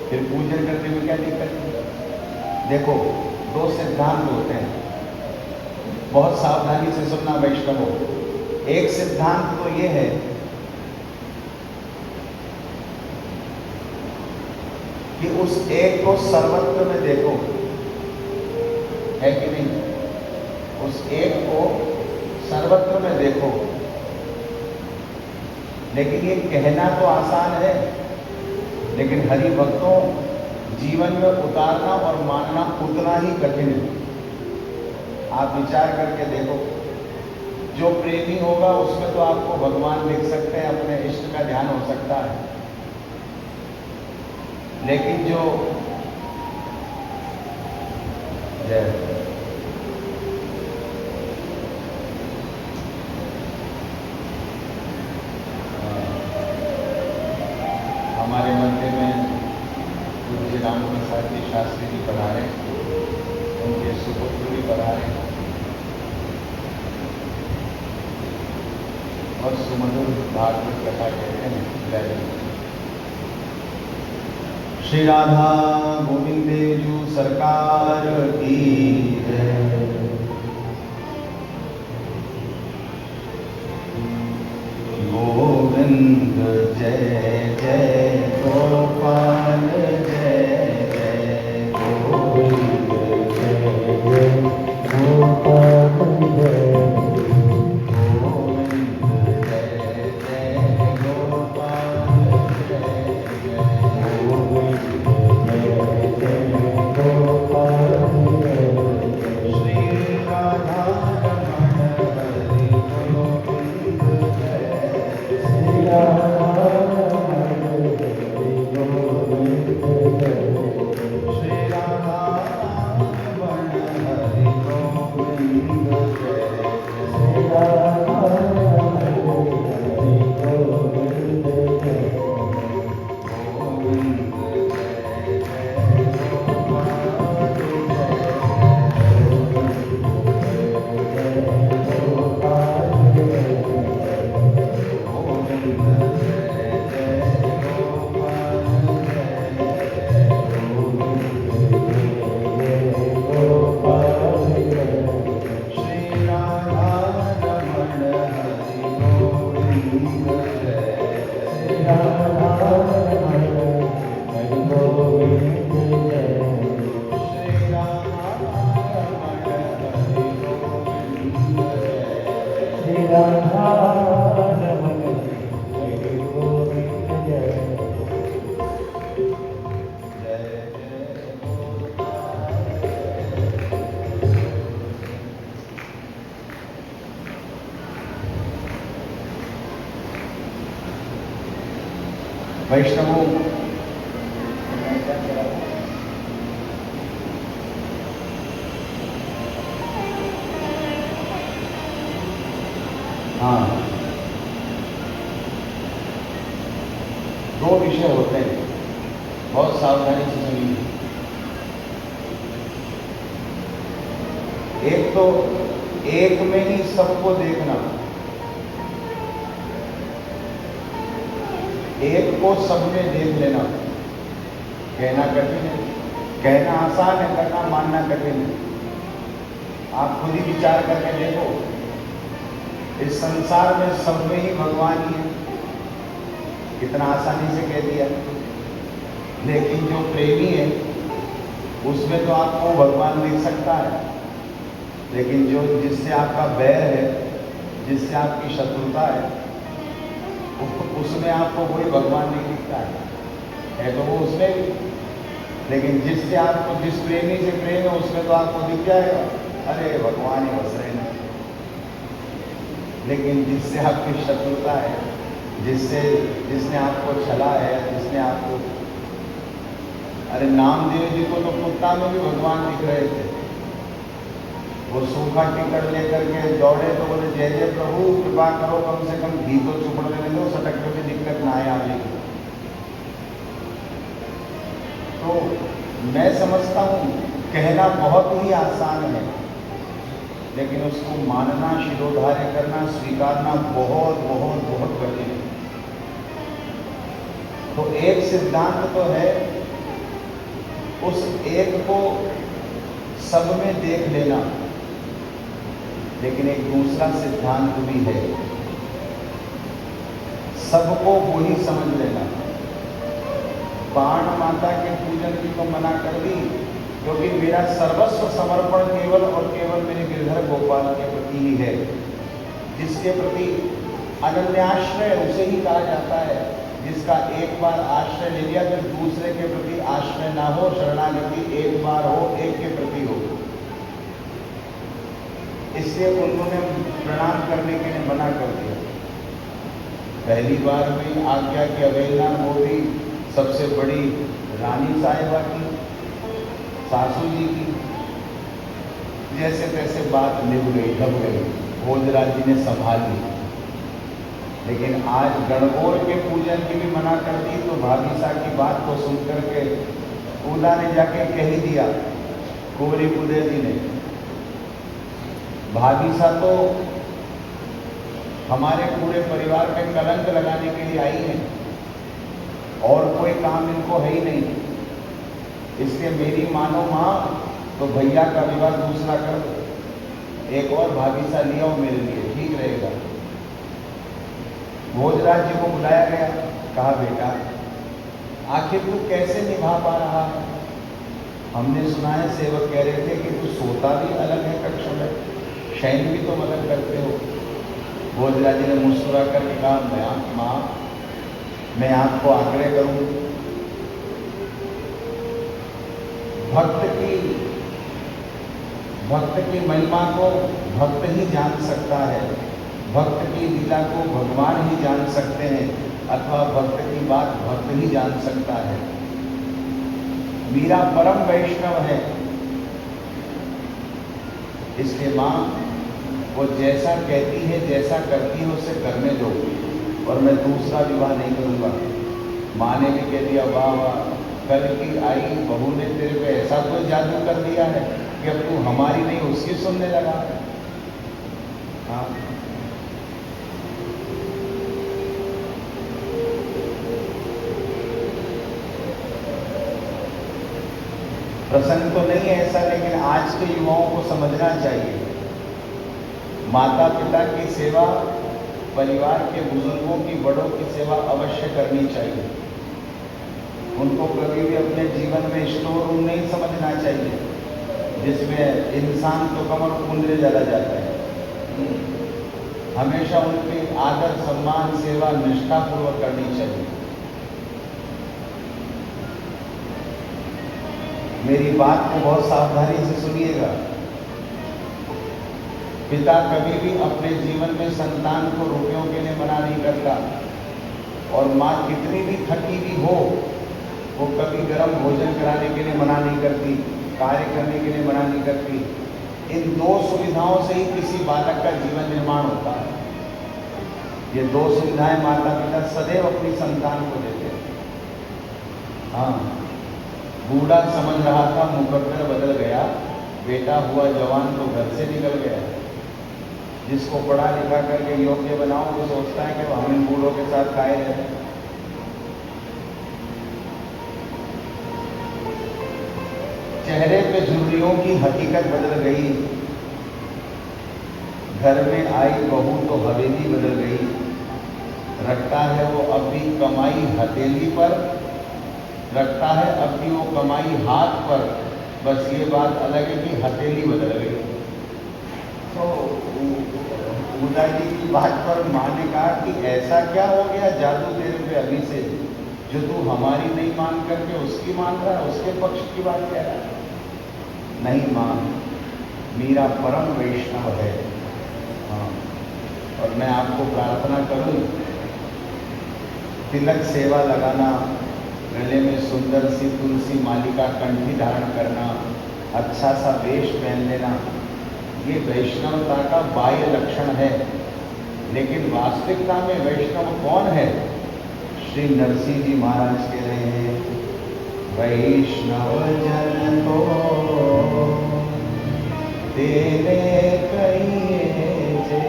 फिर पूजन करने में क्या दिक्कत है? देखो, दो सिद्धांत होते हैं, बहुत सावधानी से सुनना वैष्णवों। एक सिद्धांत तो ये है कि उस एक को सर्वत्र में देखो, है कि नहीं? उस एक को सर्वत्र में देखो। लेकिन ये कहना तो आसान है, लेकिन हरि भक्तों, जीवन में उतारना और मानना उतना ही कठिन है। आप विचार करके देखो, जो प्रेमी होगा उसमें तो आपको भगवान दिख सकते हैं, अपने इष्ट का ध्यान हो सकता है। लेकिन जो हमारे मंदिर में पूज्य राम प्रसाद जी शास्त्री जी पधारे, उनके सुपुत्र भी पधारे और सुमधुर भागवत कथा कहते हैं। जय श्री राधा गोविंद देव जू सरकार की जय। गोविंद जय जय गोपाल जय जय गोविंद जय जय गोपाल जय गोविंद जय जय गोपाल जय जय गोविंद जय जय गोपाल जय श्री राधा रमण हरि गोविंद जय श्री राधा Radha वैष्णवों, हाँ, दो विषय होते हैं, बहुत सावधानी से सुनिए। एक तो एक में ही सबको देखना, एक को सब में देख लेना। कहना कठिन है, कहना आसान है, करना मानना कठिन है। आप खुद ही विचार करके देखो, इस संसार में सब में ही भगवान ही है, कितना आसानी से कह दिया। लेकिन जो प्रेमी है उसमें तो आपको भगवान दिख सकता है, लेकिन जो जिससे आपका बैर है, जिससे आपकी शत्रुता है, उसमें आपको कोई भगवान नहीं दिखता है तो वो उसमें भी। लेकिन जिससे आपको, जिस प्रेमी से प्रेम है उसमें तो आपको दिख जाएगा, अरे भगवान ही बस रहे हैं। लेकिन जिससे आपकी शत्रुता है, जिसने आपको छला है, जिसने आपको, अरे नामदेव जी को तो कुत्ता में भी भगवान दिख रहे थे। वो सूखा टिकट लेकर के दौड़े तो बोले जय जय प्रभु, कृपा करो, कम से कम घी तो चुपड़ने दो, सटकने में दिक्कत ना आए आगे। तो मैं समझता हूँ कहना बहुत ही आसान है, लेकिन उसको मानना, शिरोधार्य करना, स्वीकारना बहुत बहुत बहुत कठिन है। तो एक सिद्धांत तो है, उस एक को सब में देख लेना, लेकिन एक दूसरा सिद्धांत भी है, सबको वही समझ लेना। बाण माता के पूजन की तो मना कर दी, क्योंकि मेरा सर्वस्व समर्पण केवल और केवल मेरे गिरधर गोपाल के प्रति ही है। जिसके प्रति अनन्याश्रय उसे ही कहा जाता है, जिसका एक बार आश्रय ले लिया फिर दूसरे के प्रति आश्रय ना हो, शरणागति एक बार हो, एक के प्रति हो। इसलिए उन्होंने प्रणाम करने के लिए मना कर दिया। पहली बार में आज्ञा की अवहेलना, वो भी सबसे बड़ी रानी साहिबा की, सासू जी की। जैसे तैसे बात निभ गई, ढब गई, भोजराज जी ने संभाल ली। लेकिन आज गणगौर के पूजन की भी मना कर दी, तो भाभीसा की बात को सुनकर के कूदा ने जाके कह ही दिया, कुंवरी कुदे जी ने, भाभीसा तो हमारे पूरे परिवार पे कलंक लगाने के लिए आई है, और कोई काम इनको है ही नहीं, इसलिए मेरी मानो माँ तो भैया का विवाह दूसरा कर दो, एक और भाभीसा लिया हो मेरे लिए, ठीक रहेगा। भोजराज जी को बुलाया गया, कहा बेटा आखिर तू कैसे निभा पा रहा है? हमने सुना है सेवक कह रहे थे कि तू सोता भी अलग है कक्ष में, शयन भी तुम अलग करते हो। भोजराज जी ने मुस्कुरा करके कहा, माँ मैं आपको आग्रह करूं, भक्त की महिमा को भक्त ही जान सकता है, भक्त की लीला को भगवान ही जान सकते हैं, अथवा भक्त की बात भक्त ही जान सकता है। मीरा परम वैष्णव है, इसलिए माँ वो जैसा कहती है, जैसा करती है उसे करने दो, और मैं दूसरा विवाह नहीं करूँगा। माँ ने भी कह दिया, वाह वाह, कल की आई बहू ने तेरे पे ऐसा कोई जादू कर दिया है कि अब तू हमारी नहीं उसकी सुनने लगा। हाँ, प्रसंग तो नहीं है ऐसा, लेकिन आज के युवाओं को समझना चाहिए, माता पिता की सेवा, परिवार के बुजुर्गों की, बड़ों की सेवा अवश्य करनी चाहिए। उनको कभी भी अपने जीवन में स्टोर रूम नहीं समझना चाहिए, जिसमें इंसान तो कमर कुंडले चला जाता है। हमेशा उनकी आदर, सम्मान, सेवा निष्ठापूर्वक करनी चाहिए। मेरी बात को बहुत सावधानी से सुनिएगा। पिता कभी भी अपने जीवन में संतान को रुपयों के लिए मना नहीं करता, और माँ कितनी भी थकी हुई हो, वो कभी गर्म भोजन कराने के लिए मना नहीं करती, कार्य करने के लिए मना नहीं करती। इन दो सुविधाओं से ही किसी बालक का जीवन निर्माण होता है। ये दो सुविधाएं माता पिता सदैव अपनी संतान को देते हैं। हाँ, बूढ़ा समझ रहा था मुकद्दर बदल गया, बेटा हुआ जवान तो घर से निकल गया। जिसको पढ़ा लिखा करके योग्य बनाओ, वो सोचता है कि हम इन बूढ़ों के साथ खाए रहे। चेहरे पे झुर्रियों की हकीकत बदल गई, घर में आई बहू तो हवेली बदल गई। रखता है वो अब भी कमाई हथेली पर, रखता है अब भी वो कमाई हाथ पर, बस ये बात अलग है कि हथेली बदल गई। तो उदा जी की बात पर माँ ने कहा कि ऐसा क्या हो गया जादू तेरे पे अभी से, जो तू हमारी नहीं मान करके उसकी मान रहा है, उसके पक्ष की बात कह रहा है। नहीं माँ, मीरा परम वैष्णव है। हाँ, और मैं आपको प्रार्थना करूं, तिलक सेवा लगाना, गले में सुंदर सी तुलसी मालिका कंठी धारण करना, अच्छा सा वेश पहन लेना, ये वैष्णवता का बाह्य लक्षण है। लेकिन वास्तविकता में वैष्णव कौन है? श्री नरसिंह जी महाराज कह रहे हैं, वैष्णव जन को तेरे कहिए जे,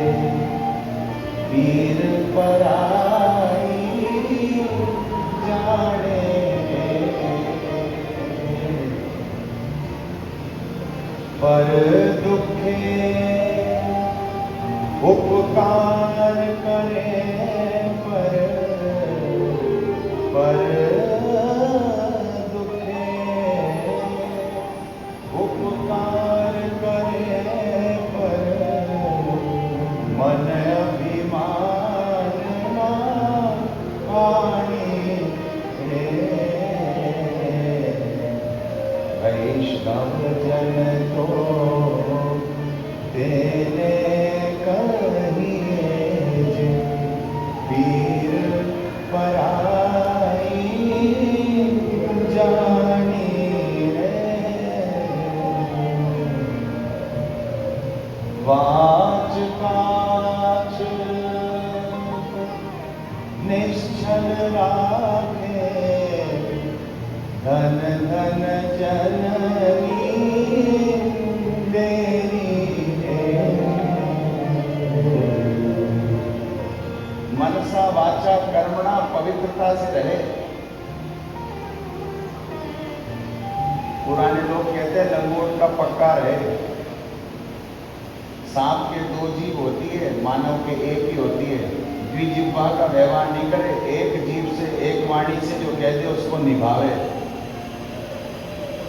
पीर पराई जाने, पर दुखे उपकार करे, पर दुखे उपकार करे, पर मन अभिमान ना आनी रे। वैष्णव जन तो तेरे कहिए जे, पीर पराई जानी रे। वाच काच निश्चल राखे, धन धन जननी देरी है। मनसा वाचा कर्मणा पवित्रता से रहे। पुराने लोग कहते हैं लंगोट का पक्का रहे। सांप के दो जीभ होती है, मानव के एक ही होती है। द्विजिह्वा का व्यवहार नहीं करे, एक जीभ से एक वाणी से जो कह दे उसको निभावे,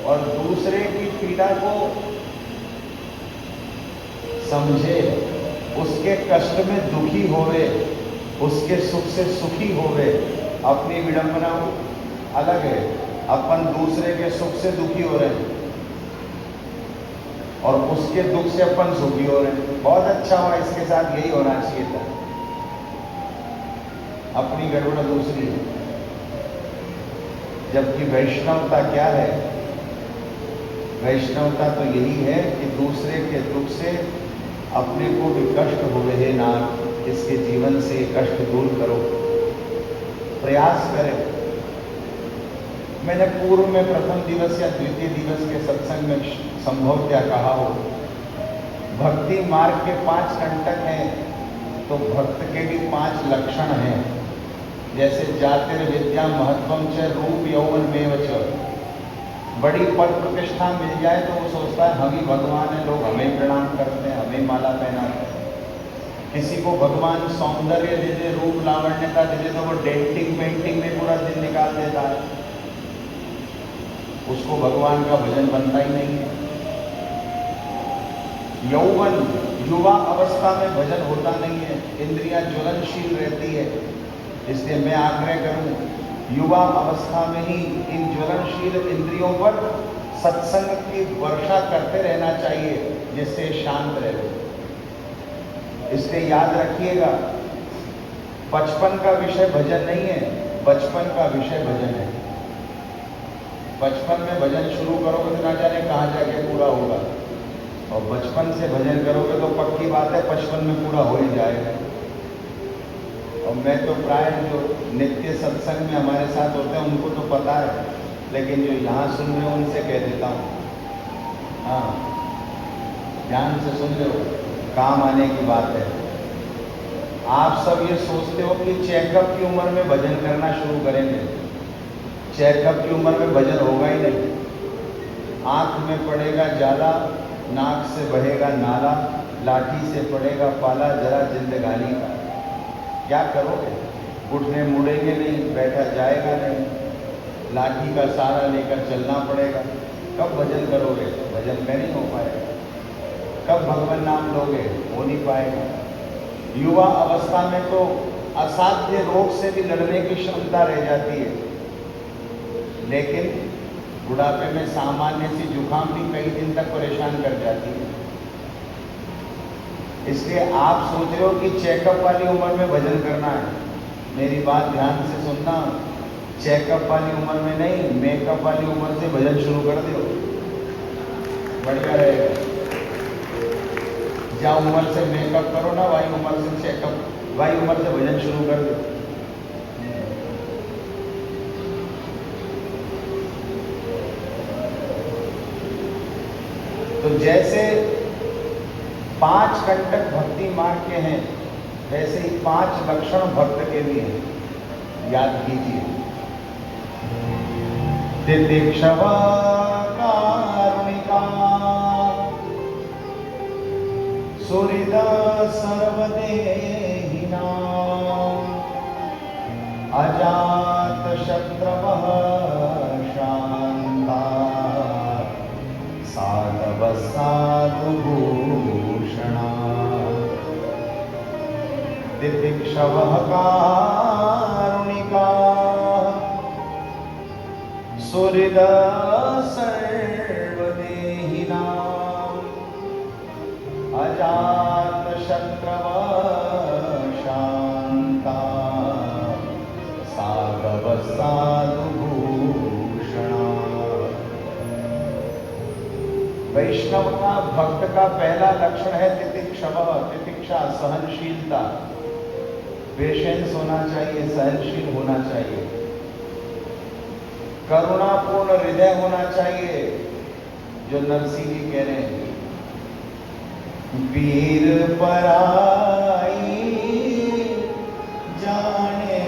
और दूसरे की पीड़ा को समझे, उसके कष्ट में दुखी होवे, उसके सुख से सुखी होवे। अपनी विडंबना अलग है, अपन दूसरे के सुख से दुखी हो रहे हैं और उसके दुख से अपन सुखी हो रहे हैं। बहुत अच्छा हुआ, इसके साथ यही होना चाहिए था। अपनी गड़बड़ दूसरी है। जबकि वैष्णवता क्या है? वैष्णवता तो यही है कि दूसरे के दुख से अपने को भी कष्ट हुए है ना, इसके जीवन से कष्ट दूर करो, प्रयास करें। मैंने पूर्व में प्रथम दिवस या द्वितीय दिवस के सत्संग में संभवतः कहा हो, भक्ति मार्ग के 5 कंटक हैं, तो भक्त के भी 5 लक्षण हैं। जैसे जातिर्विद्या महत्वम च रूप यौवन मेव च। बड़ी पद प्रतिष्ठा मिल जाए तो वो सोचता है हम ही भगवान है, लोग हमें प्रणाम करते हैं, हमें माला पहनाते हैं। किसी को भगवान सौंदर्य दे दे, रूप लावण्यता दे दे, तो वो डेंटिंग पेंटिंग में पूरा दिन निकाल देता है। उसको भगवान का भजन बनता ही नहीं है। यौवन युवा अवस्था में भजन होता नहीं है, इंद्रियां ज्वलनशील रहती है। इसलिए मैं आग्रह करूं, युवा अवस्था में ही इन ज्वलनशील इंद्रियों पर सत्संग की वर्षा करते रहना चाहिए, जिससे शांत रहे। इसलिए याद रखिएगा, बचपन का विषय भजन नहीं है, बचपन का विषय भजन है। बचपन में भजन शुरू करोगे तो ना जाने कहाँ जाके पूरा होगा, और बचपन से भजन करोगे तो पक्की बात है 55 में पूरा हो ही जाएगा। और मैं तो प्राय जो नित्य सत्संग में हमारे साथ होते हैं उनको तो पता है, लेकिन जो यहाँ सुन रहे हो उनसे कह देता हूँ, हाँ ध्यान से सुन लो, काम आने की बात है। आप सब ये सोचते हो कि चेकअप की उम्र में भजन करना शुरू करेंगे, चेकअप की उम्र में भजन होगा ही नहीं। आंख में पड़ेगा जाला, नाक से बहेगा नाला, लाठी से पड़ेगा पाला, जरा जिंदगानी का क्या करोगे? घुटने मुड़ेंगे नहीं, बैठा जाएगा नहीं, लाठी का सहारा लेकर चलना पड़ेगा। कब भजन करोगे? भजन में नहीं हो पाएगा। कब भगवान नाम लोगे? हो नहीं पाएगा। युवा अवस्था में तो असाध्य रोग से भी लड़ने की क्षमता रह जाती है, लेकिन बुढ़ापे में सामान्य सी जुकाम भी कई दिन तक परेशान कर जाती है। इसलिए आप सोच रहे हो कि चेकअप वाली उम्र में भजन करना है, मेरी बात ध्यान से सुनना। चेकअप वाली उम्र में नहीं, मेकअप वाली उम्र से भजन शुरू कर दो, बढ़िया रहेगा। ज्या उम्र से मेकअप करो ना, वही उम्र से चेकअप, वही उम्र से भजन शुरू कर दो। तो जैसे 5 कंटक भक्ति मार्ग के हैं, वैसे ही 5 लक्षण भक्त के भी हैं, याद कीजिए। तितिक्षवा कारुणिका, सुहृदा सर्वदेहिना, अजात शत्रवः शान्ता, साधव साधुभूषणा। तितिक्षवः कारुणिका, सुहृदा सर्वदेहिना, अजात शत्रवः शान्ता, साधव साधुभूषणा। वैष्णव का, भक्त का पहला लक्षण है तितिक्षव, तितिक्षा, सहनशीलता। पेशेंस होना चाहिए, सहनशील होना चाहिए, करुणापूर्ण हृदय होना चाहिए। जो नरसिंह जी कह रहे हैं, वीर पराई जाने,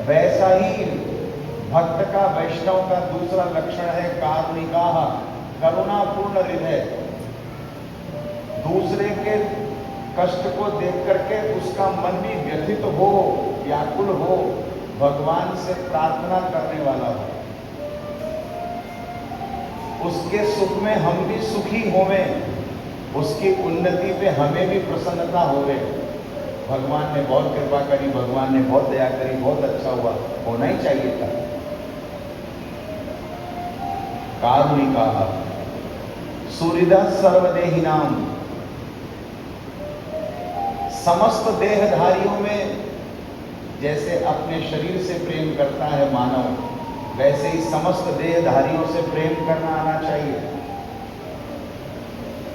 वैसा ही भक्त का, वैष्णव का दूसरा लक्षण है कारुणिका, करुणापूर्ण हृदय। दूसरे के कष्ट को देख करके उसका मन भी व्यथित हो, व्याकुल हो, भगवान से प्रार्थना करने वाला हो, उसके सुख में हम भी सुखी होवें, उसकी उन्नति पे हमें भी प्रसन्नता होवे। भगवान ने बहुत कृपा करी, भगवान ने बहुत दया करी, बहुत अच्छा हुआ, होना ही चाहिए था। कारुणिका, सुहृदा सर्वदेहिनाम, समस्त देहधारियों में जैसे अपने शरीर से प्रेम करता है मानव, वैसे ही समस्त देहधारियों से प्रेम करना आना चाहिए।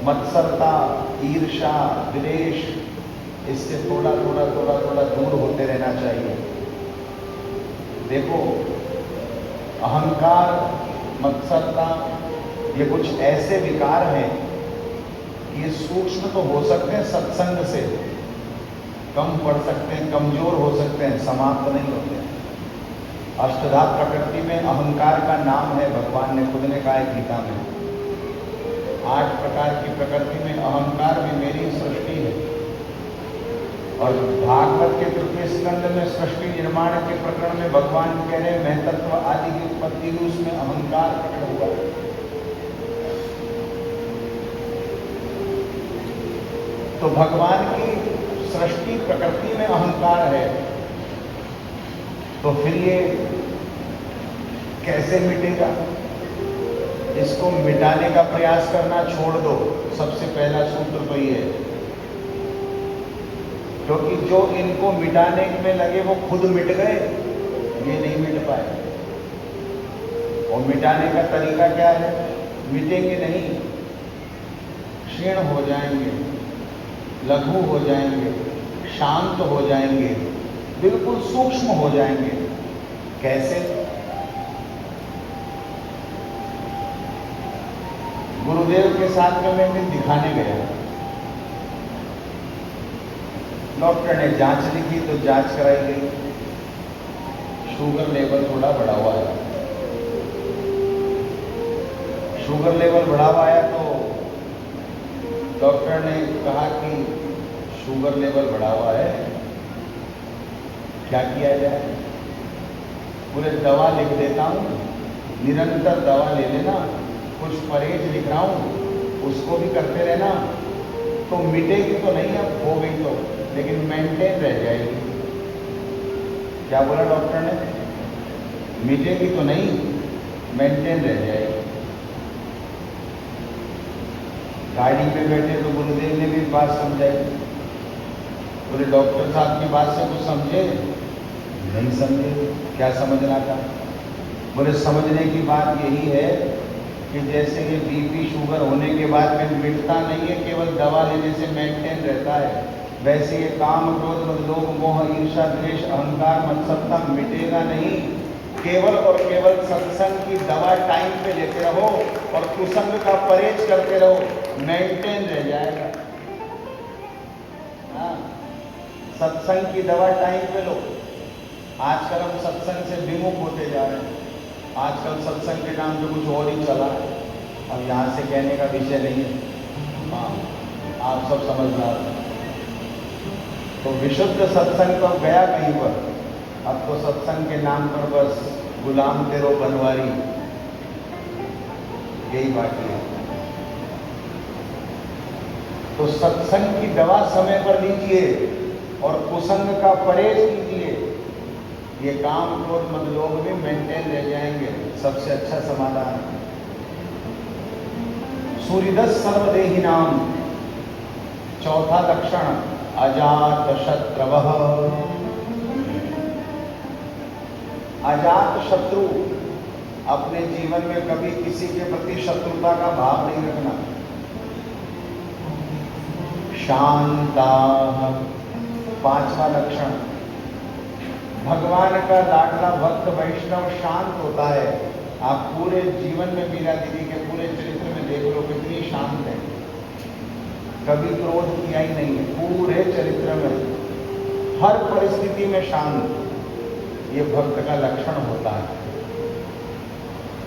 मत्सरता, ईर्ष्या, द्वेष, इससे थोड़ा थोड़ा थोड़ा थोड़ा दूर होते रहना चाहिए। देखो, अहंकार, मत्सरता, ये कुछ ऐसे विकार हैं कि ये सूक्ष्म तो हो सकते हैं, सत्संग से कम पड़ सकते हैं, कमजोर हो सकते हैं, समाप्त नहीं होते हैं। अष्टधा प्रकृति में अहंकार का नाम है, भगवान ने खुद ने कहा है गीता में। 8 प्रकार की प्रकृति में अहंकार भी मेरी सृष्टि है। और भागवत के 3 स्कंद में सृष्टि निर्माण के प्रकरण में भगवान कह रहे हैं, मैं तत्व आदि की उत्पत्ति हुई, उसमें अहंकार प्रकट हुआ। तो भगवान की सृष्टि प्रकृति में अहंकार है, तो फिर ये कैसे मिटेगा? इसको मिटाने का प्रयास करना छोड़ दो। सबसे पहला सूत्र तो ये है, क्योंकि जो इनको मिटाने में लगे वो खुद मिट गए, ये नहीं मिट पाए। और मिटाने का तरीका क्या है? मिटेंगे नहीं, क्षीण हो जाएंगे, लघु हो जाएंगे, शांत हो जाएंगे, बिल्कुल सूक्ष्म हो जाएंगे। कैसे? गुरुदेव के साथ में मैं एक दिन दिखाने गया, डॉक्टर ने जांच लिखी तो जांच कराई गई, शुगर लेवल थोड़ा बढ़ा हुआ है। शुगर लेवल बढ़ा हुआ है तो डॉक्टर ने कहा कि शुगर लेवल बढ़ा हुआ है, क्या किया जाए? पूरे दवा लिख देता हूँ, निरंतर दवा ले लेना, कुछ परहेज लिख रहा हूँ, उसको भी करते रहना, तो मिटेगी तो नहीं, अब हो गई तो, लेकिन मेंटेन रह जाएगी। क्या बोला डॉक्टर ने? मिटेगी तो नहीं, मेंटेन रह जाएगी। गाड़ी में बैठे तो गुरुदेव ने भी बात समझाई, बोले डॉक्टर साहब की बात से कुछ समझे? नहीं समझे। क्या समझना था? बोले समझने की बात यही है कि जैसे ये बीपी शुगर होने के बाद में मिटता नहीं है, केवल दवा लेने से मेंटेन रहता है, वैसे ये काम क्रोध मद लोभ मोह ईर्ष्या द्वेष अहंकार मत्सरता मिटेगा नहीं। केवल और केवल सत्संग की दवा टाइम पे लेते रहो और कुसंग का परहेज करते रहो, मेंटेन रह जाएगा। हाँ, सत्संग की दवा टाइम पे लो। आजकल हम सत्संग से विमुख होते जा रहे हैं। आजकल सत्संग के नाम पे कुछ और ही चला है, अब यहाँ से कहने का विषय नहीं है। हाँ, आप सब समझदार। तो विशुद्ध सत्संग तो गया कहीं पर, अब तो सत्संग के नाम पर बस गुलाम तेरो बनवारी, यही बाकी है। तो सत्संग की दवा समय पर लीजिए और कुसंग का परहेज कीजिए, ये काम क्रोध मद लोभ भी मेंटेन रह जाएंगे। सबसे अच्छा समाधान सूर्यदस सर्वदेही नाम। चौथा लक्षण अजात शत्रवः। अजात शत्रु, अपने जीवन में कभी किसी के प्रति शत्रुता का भाव नहीं रखना। शांता, पांचवा लक्षण, भगवान का लाडला भक्त वैष्णव शांत होता है। आप पूरे जीवन में मीरा दीदी के पूरे चरित्र में देख लो कितनी शांत है, कभी क्रोध किया ही नहीं है पूरे चरित्र में, हर परिस्थिति में शांत। ये भक्त का लक्षण होता है।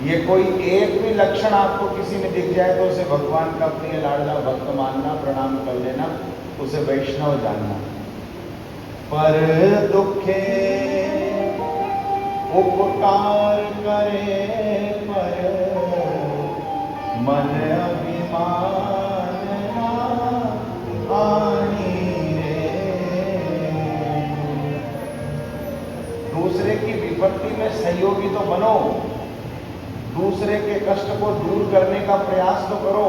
ये कोई एक भी लक्षण आपको किसी में दिख जाए तो उसे भगवान का प्रिय लाडला भक्त मानना, प्रणाम कर लेना, उसे वैष्णव जानना। पर दुखे उपकार करे पर मन अभिमान आनी रे। दूसरे की विपत्ति में सहयोगी तो बनो, दूसरे के कष्ट को दूर करने का प्रयास तो करो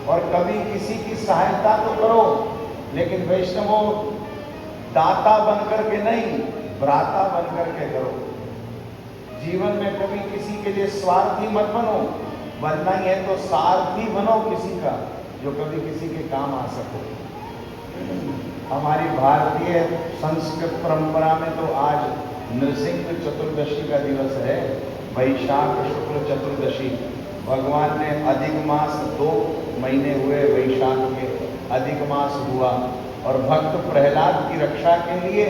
और कभी किसी की सहायता तो करो, लेकिन वैष्णवों दाता बनकर के नहीं, भ्राता बनकर के करो। जीवन में कभी किसी के लिए स्वार्थी मत बनो, बनना ही है तो सारथी बनो किसी का, जो कभी किसी के काम आ सको। हमारी भारतीय संस्कृत परंपरा में तो आज नृसिंह चतुर्दशी का दिवस है, वैशाख शुक्ल चतुर्दशी। भगवान ने अधिक मास 2 महीने हुए, वैशाख के अधिक मास हुआ और भक्त प्रहलाद की रक्षा के लिए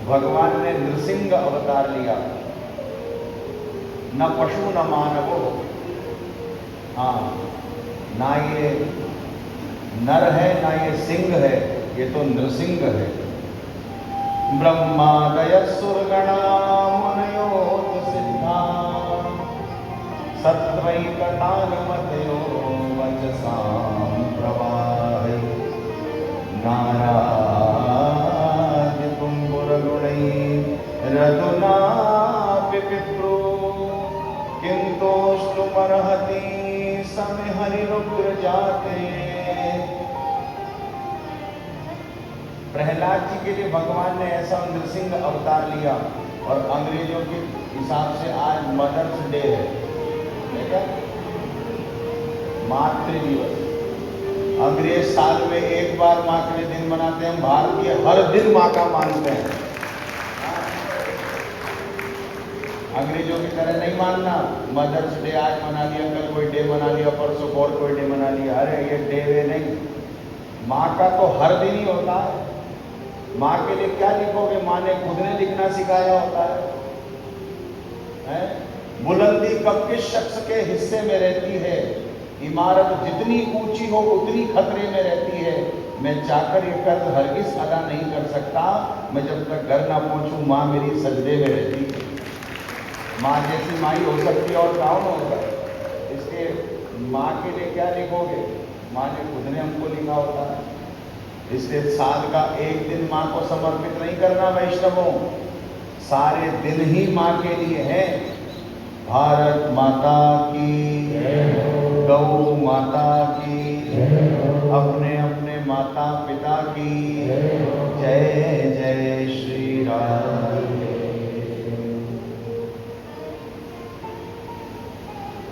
भगवान ने नृसिंह अवतार लिया। न पशु न मानवो, हाँ, ना ये नर है ना ये सिंह है, ये तो नृसिंह है। ब्रह्मादय सुरगणा मुनयोत सिद्धा सत्वैकतानुमतयो वचसां प्रवाहै नाराज रघुनापि पिप्रो किंतोष्टुमर्हति समिहरिरुग्र जाते। प्रहलाद जी के लिए भगवान ने ऐसा नृसिंह अवतार लिया और अंग्रेजों के हिसाब से आज मदर्स डे है, देखा, मातृ दिवस। अंग्रेज साल में एक बार माँ के लिए दिन मनाते हैं, भारतीय हर दिन माँ का मानते हैं। अंग्रेजों की तरह नहीं मानना, मदर्स डे आज मना लिया, कल कोई डे मना लिया, परसों और कोई डे मना लिया, अरे ये डे वे नहीं, माँ का तो हर दिन ही होता है। माँ के लिए क्या लिखोगे, माँ ने खुद ने लिखना सिखाया होता है? बुलंदी कब किस शख्स के हिस्से में रहती है, इमारत जितनी ऊंची हो उतनी खतरे में रहती है। मैं चाहकर ये कर्ज हरगिज अदा नहीं कर सकता, मैं जब तक घर ना पहुंचूं माँ मेरी सजदे में रहती है। माँ जैसी माई हो सकती है और कौन होगा? इसके माँ के लिए क्या लिखोगे, माँ ने खुद ने हमको लिखा होता है। इसलिए साल का एक दिन माँ को समर्पित नहीं करना वैष्णवों, सारे दिन ही माँ के लिए है। भारत माता की, गौ माता की, अपने अपने माता पिता की जय जय श्री राम।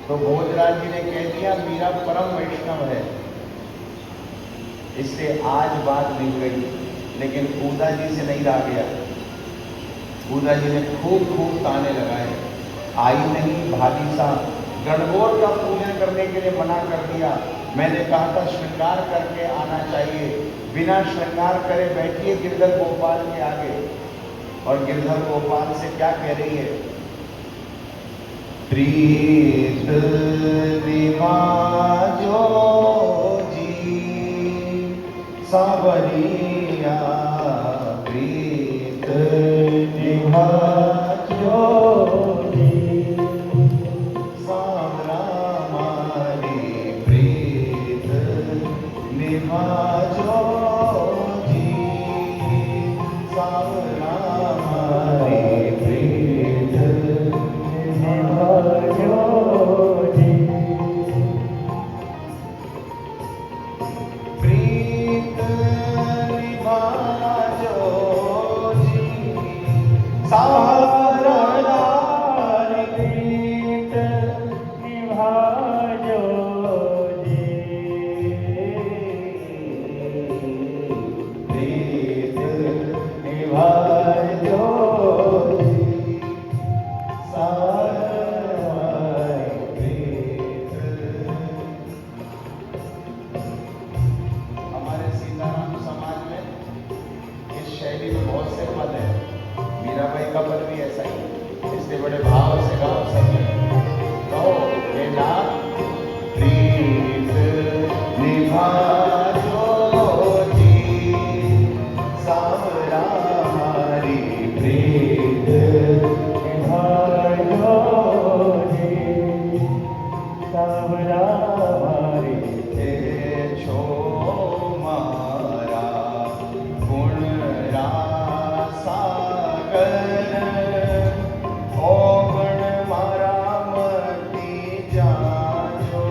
तो भोजराज जी ने कह दिया मीरा परम वैष्णव है, इसलिए आज बात नहीं गई, लेकिन पूजा जी से नहीं रह गया। पूजा जी ने खूब खूब ताने लगाए, आई नहीं भाभी साहब, गणगौर का पूजन करने के लिए मना कर दिया। मैंने कहा था श्रृंगार करके आना चाहिए, बिना श्रृंगार करे बैठिए गिरधर गोपाल के आगे। और गिरधर गोपाल से क्या कह रही है, प्रीत निभाजो जी सावरिया, प्रीत निभाजो जी सावरा मारी, प्रीत निभाजो जी सावरा मारी, प्रीत निभाजो जी, प्रीत निभाजो जी सावरा मारी, प्रीत निभाजो जी, प्रीत निभाजो जी हमारे सीताराम समाज में इस शैली में बहुत से पद है, मीराबाई का पद भी ऐसा ही, इसलिए बड़े भाव से गाओ सब कहो, बेटा प्रीत निभाजो जी सावरा मारी, प्रीत निभाजो जी सावरा मारी, छो मारा गुण सागर, ओ गण मारा मती जाजो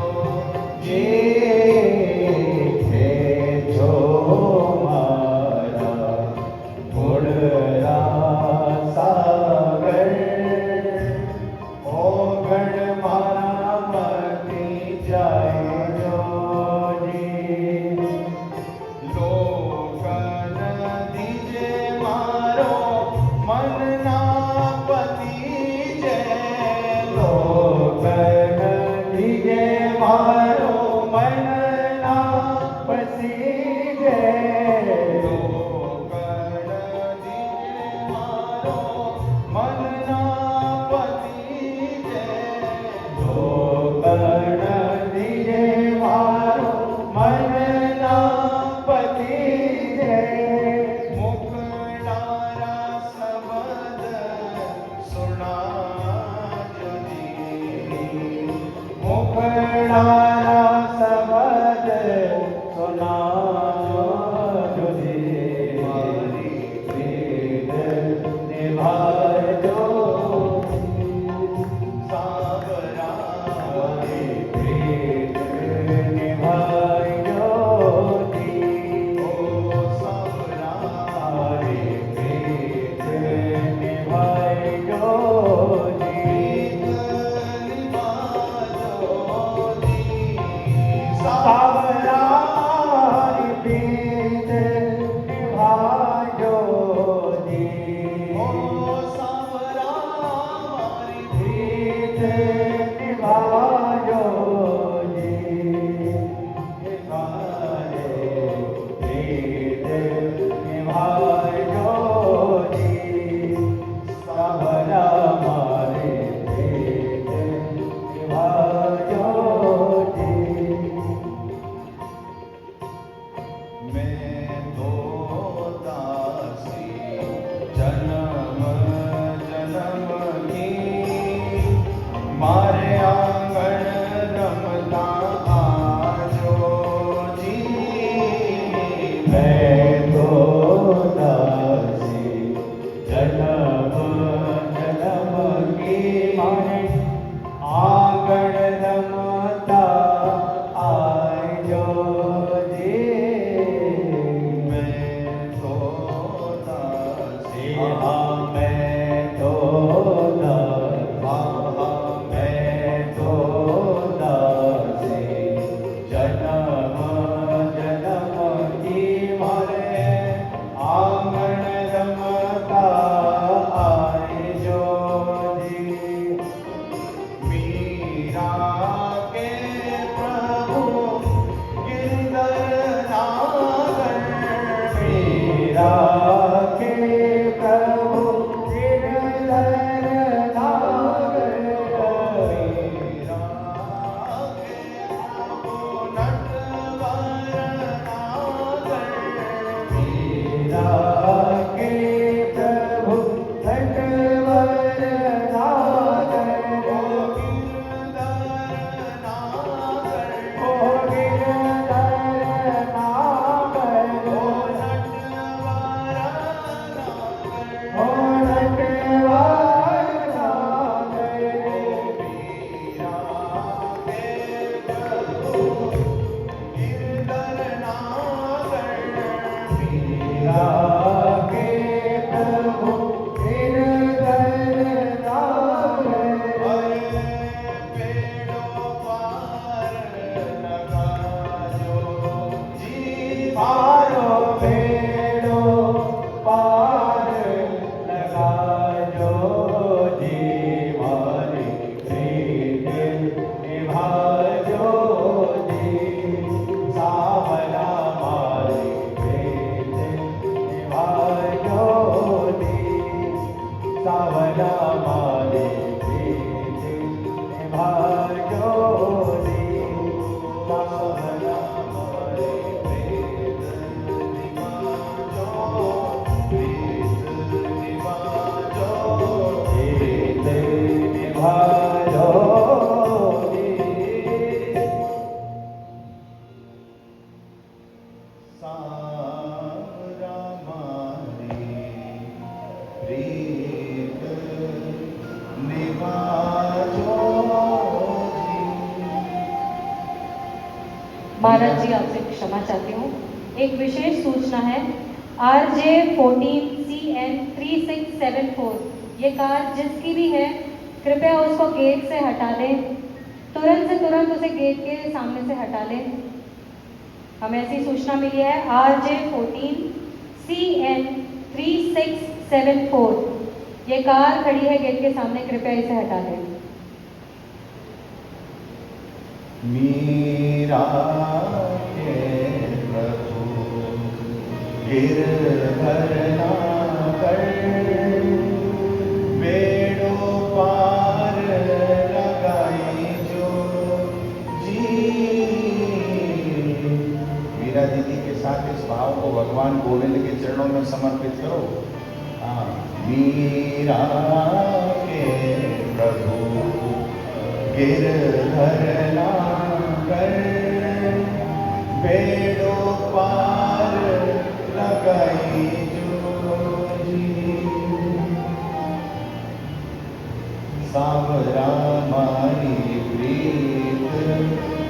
जी, छो मारा गुण सागर, ओ गण मारा मती जाजो जी, लोकन दीजे मारो मन ना पति जय, लोकन दीजे मारो मन ना पति जय, लोकन दीजे मारो मन ना पति जय, लोकन दीजे मारो मन ना पति जय, मुखडारा शब्द सुना जो जी, मुखडारा शब्द सुना जो जी, मारी प्रीत निभाजो सावरा मारी, प्रीत निभाजो जी, ओ सावरा
भालोगे।
सांवरा मारी प्रीत निभाजो जी।
महाराज जी, आपसे क्षमा चाहती हूँ। एक विशेष सूचना है। RJ14CN3674 ये कार जिसकी भी है, कृपया उसको गेट से हटा लें। तुरंत से तुरंत उसे गेट के सामने से हटा लें। हमें ऐसी सूचना मिली है। RJ14CN3674 ये कार खड़ी है गेट के सामने, कृपया इसे हटा लें।
मीरा के प्रभु गिरधर ना कर, बेड़ो पार लगाई जो जी। मीरा दीदी के साथ इस भाव को भगवान गोविंद के चरणों में समर्पित करो। हाँ, मीरा के प्रभु गिरधर ना कर, बेड़ो पार लगाई जो जी। सांवरा मारी प्रीत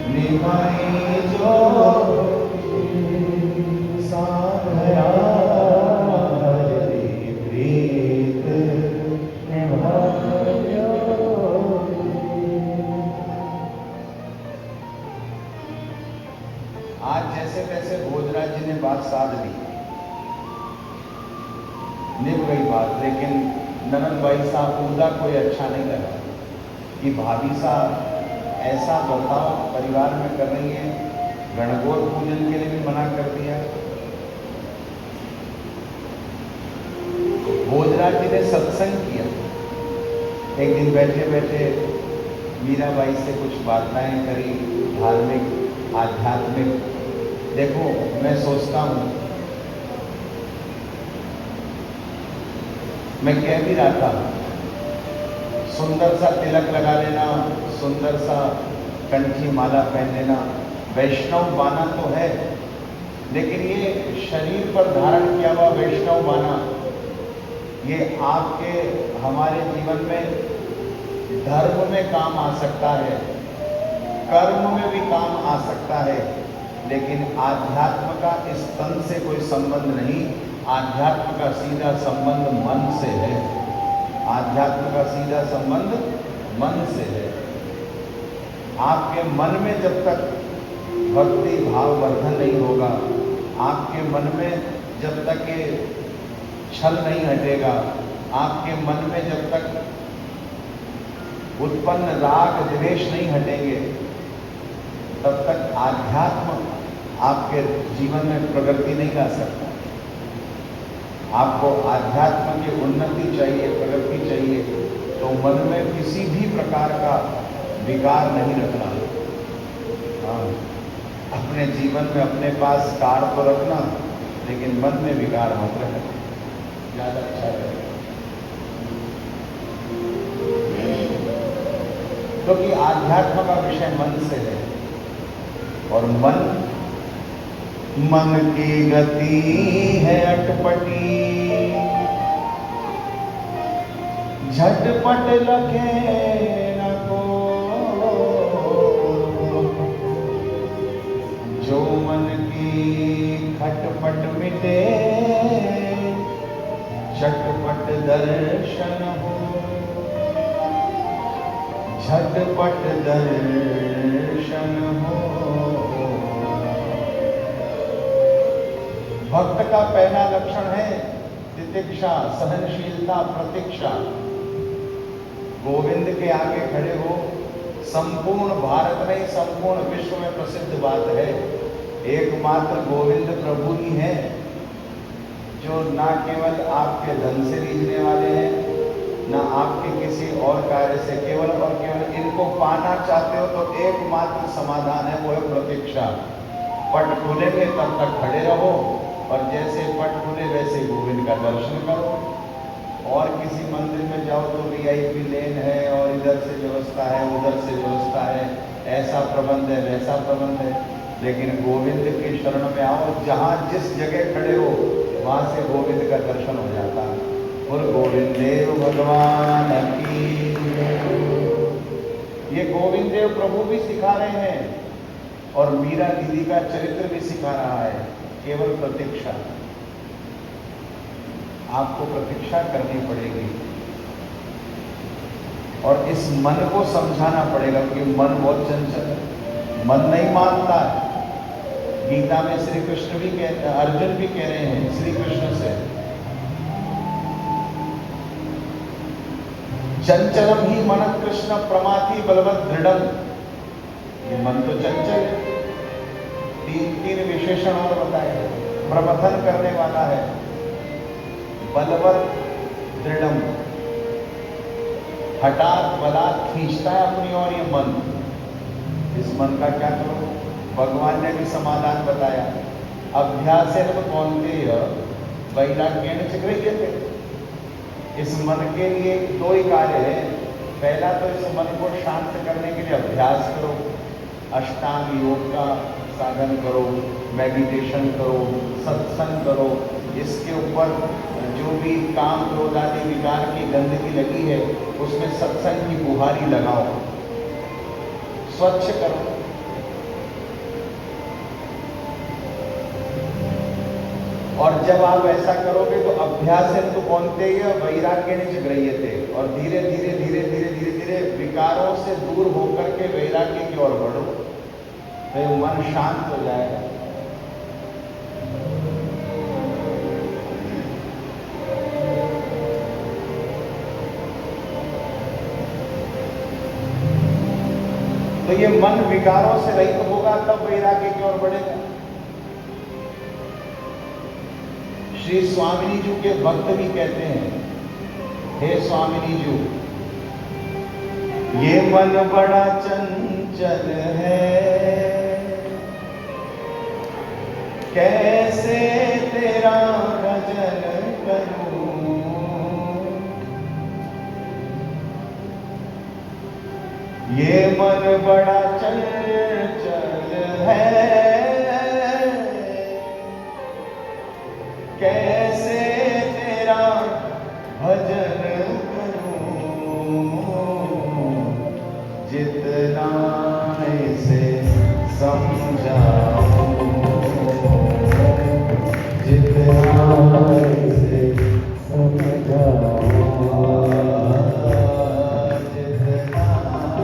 निभाई जो जी। सांवरा मारी प्रीत निभाई जो। आज जैसे तैसे भोजराज जी ने बात साध ली, निभ गई बात, लेकिन ननद भाई साहब उनका कोई अच्छा नहीं लगा कि भाभी साहब ऐसा बर्ताव परिवार में कर रही है। गणगौर पूजन के लिए भी मना कर दिया। भोजराज जी ने सत्संग किया। एक दिन बैठे बैठे मीराबाई से कुछ वार्ताएं करी, धार्मिक आध्यात्मिक। देखो, मैं सोचता हूं, मैं कह भी रहा था, सुंदर सा तिलक लगा लेना, सुंदर सा कंठी माला पहन लेना, वैष्णव बाना तो है, लेकिन ये शरीर पर धारण किया हुआ वैष्णव बाना, ये आपके हमारे जीवन में धर्म में काम आ सकता है, कर्म में भी काम आ सकता है, लेकिन आध्यात्म का इस तन से कोई संबंध नहीं। आध्यात्म का सीधा संबंध मन से है। आध्यात्म का सीधा संबंध मन से है। आपके मन में जब तक भक्ति भाव वर्धन नहीं होगा, आपके मन में जब तक ये छल नहीं हटेगा, आपके मन में जब तक उत्पन्न राग द्वेष नहीं हटेंगे, तब तक आध्यात्म आपके जीवन में प्रगति नहीं ला सकता। आपको आध्यात्म की उन्नति चाहिए, प्रगति चाहिए, तो मन में किसी भी प्रकार का विकार नहीं रखना। हाँ, अपने जीवन में अपने पास कार तो रखना, लेकिन मन में विकार मत रखना, ज्यादा अच्छा रहेगा। क्योंकि आध्यात्म का विषय मन से है, और मन की गति है अटपटी, झटपट लखे न को। जो मन की खटपट मिटे, झटपट दर्शन हो, झटपट दर्शन हो। भक्त का पहला लक्षण है तितिक्षा, सहनशीलता, प्रतीक्षा। गोविंद के आगे खड़े हो, संपूर्ण भारत नहीं संपूर्ण विश्व में प्रसिद्ध बात है, एकमात्र गोविंद प्रभु ही हैं जो ना केवल आपके धन से रीझने वाले हैं, ना आपके किसी और कार्य से, केवल और केवल इनको पाना चाहते हो तो एकमात्र समाधान है, वो है प्रतीक्षा। पट खुलेंगे तब तक खड़े रहो, और जैसे पट खुले वैसे गोविंद का दर्शन करो। और किसी मंदिर में जाओ तो VIP लेन है, और इधर इधर से व्यवस्था है, उधर से व्यवस्था है, ऐसा प्रबंध है, वैसा प्रबंध है। लेकिन गोविंद की शरण में आओ, जहाँ जिस जगह खड़े हो वहाँ से गोविंद का दर्शन हो जाता है। और गोविंद देव भगवान की, ये गोविंद देव प्रभु भी सिखा रहे हैं और मीरा दीदी का चरित्र भी सिखा रहा है। केवल प्रतीक्षा, आपको प्रतीक्षा करनी पड़ेगी और इस मन को समझाना पड़ेगा कि मन बहुत चंचल है, मन नहीं मानता है। गीता में श्री कृष्ण भी कहते हैं, अर्जुन भी कह रहे हैं श्री कृष्ण से, चंचलम ही मन कृष्ण प्रमाथि बलवत दृढ़म। ये मन तो चंचल है। तीन विशेषण और बताए। प्रमथन करने वाला है, बलवत दृढ़म, हठात बलात् खींचता है अपनी ओर ये मन। इस मन का क्या करो? भगवान ने भी समाधान बताया। अभ्यासेन कौन्तेय वैराग्येण च गृह्यते। इस मन के लिए दो ही कार्य है। पहला तो इस मन को शांत करने के लिए अभ्यास करो, अष्टांग योग का साधन करो, मेडिटेशन करो, सत्संग करो। इसके ऊपर जो भी काम क्रोध आदि विकार की गंदगी लगी है उसमें सत्संग की बुहारी लगाओ, स्वच्छ करो। और जब आप ऐसा करोगे तो अभ्यास है तो कौनते वैराग्य ने गृह्यते, और धीरे धीरे धीरे धीरे धीरे धीरे विकारों से दूर होकर के वैराग्य की ओर बढ़ो, तो मन शांत हो जाएगा। तो ये मन विकारों से रहित होगा तब वैराग्य की ओर बढ़ेगा। श्री स्वामिनी जी के भक्त भी कहते हैं, हे स्वामिनी जी, ये मन बड़ा चंचल है, कैसे तेरा भजन करूं। ये मन बड़ा चंचल है, कैसे तेरा भजन करूं। जितना इसे समझाऊं, जितना इसे समझाऊं, जितना इसे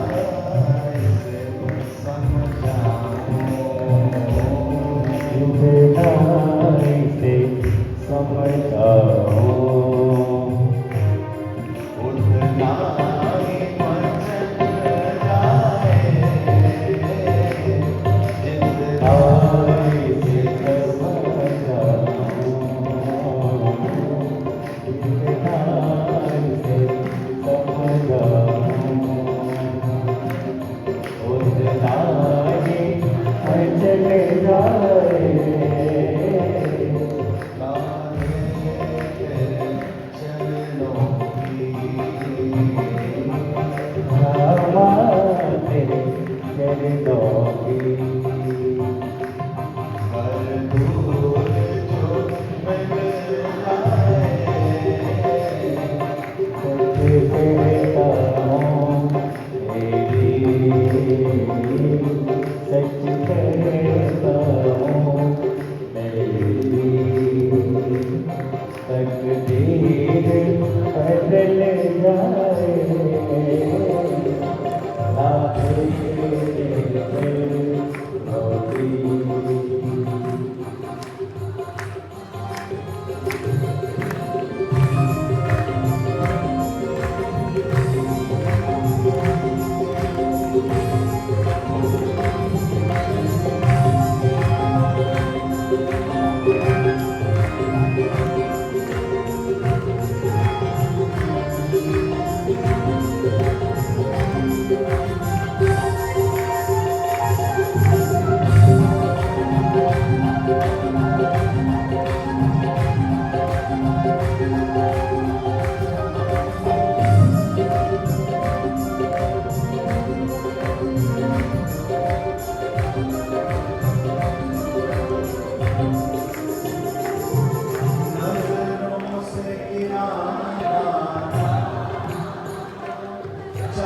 समझाऊं, जितना इसे समझाओ, उतना ही मन चल जाए, जितना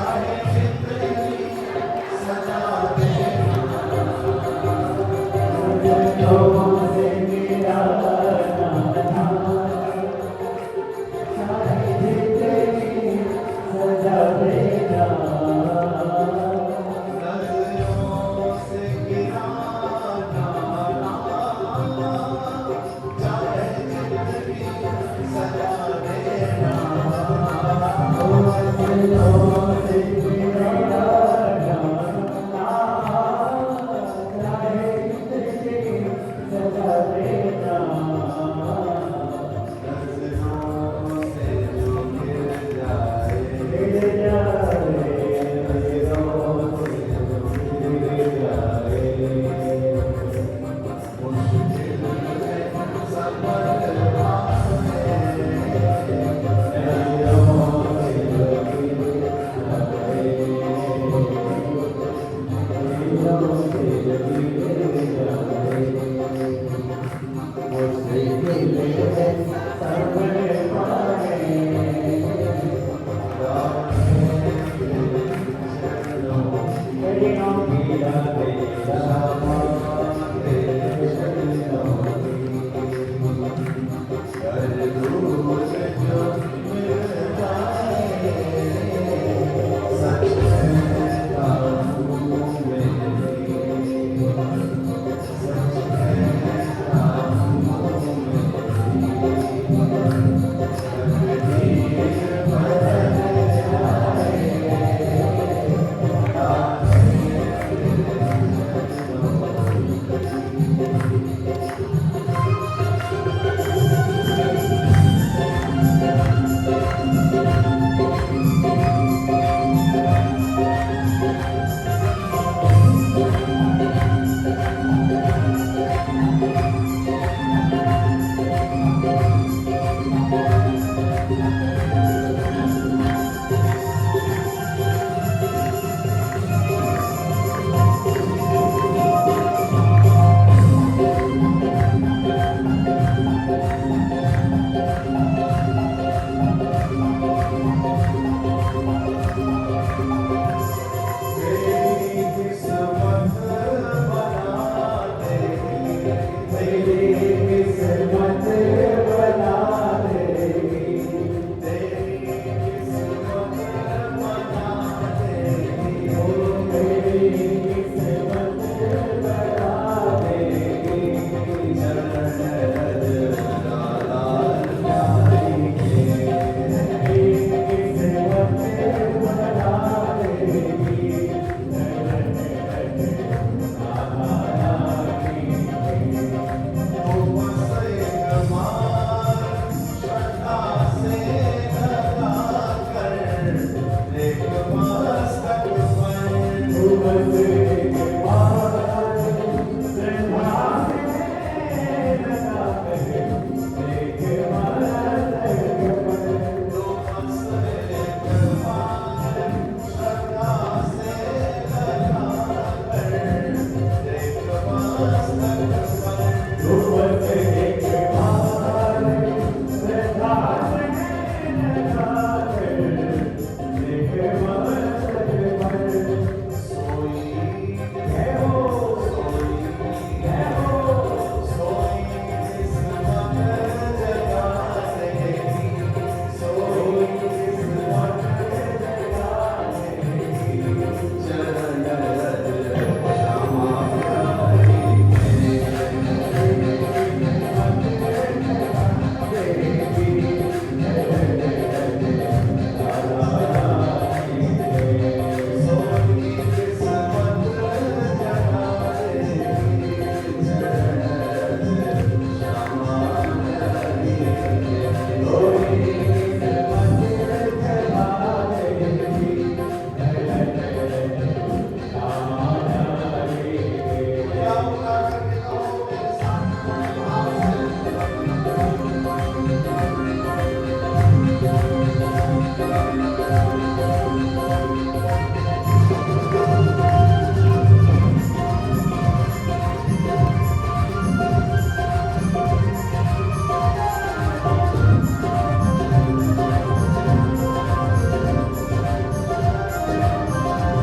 Oh,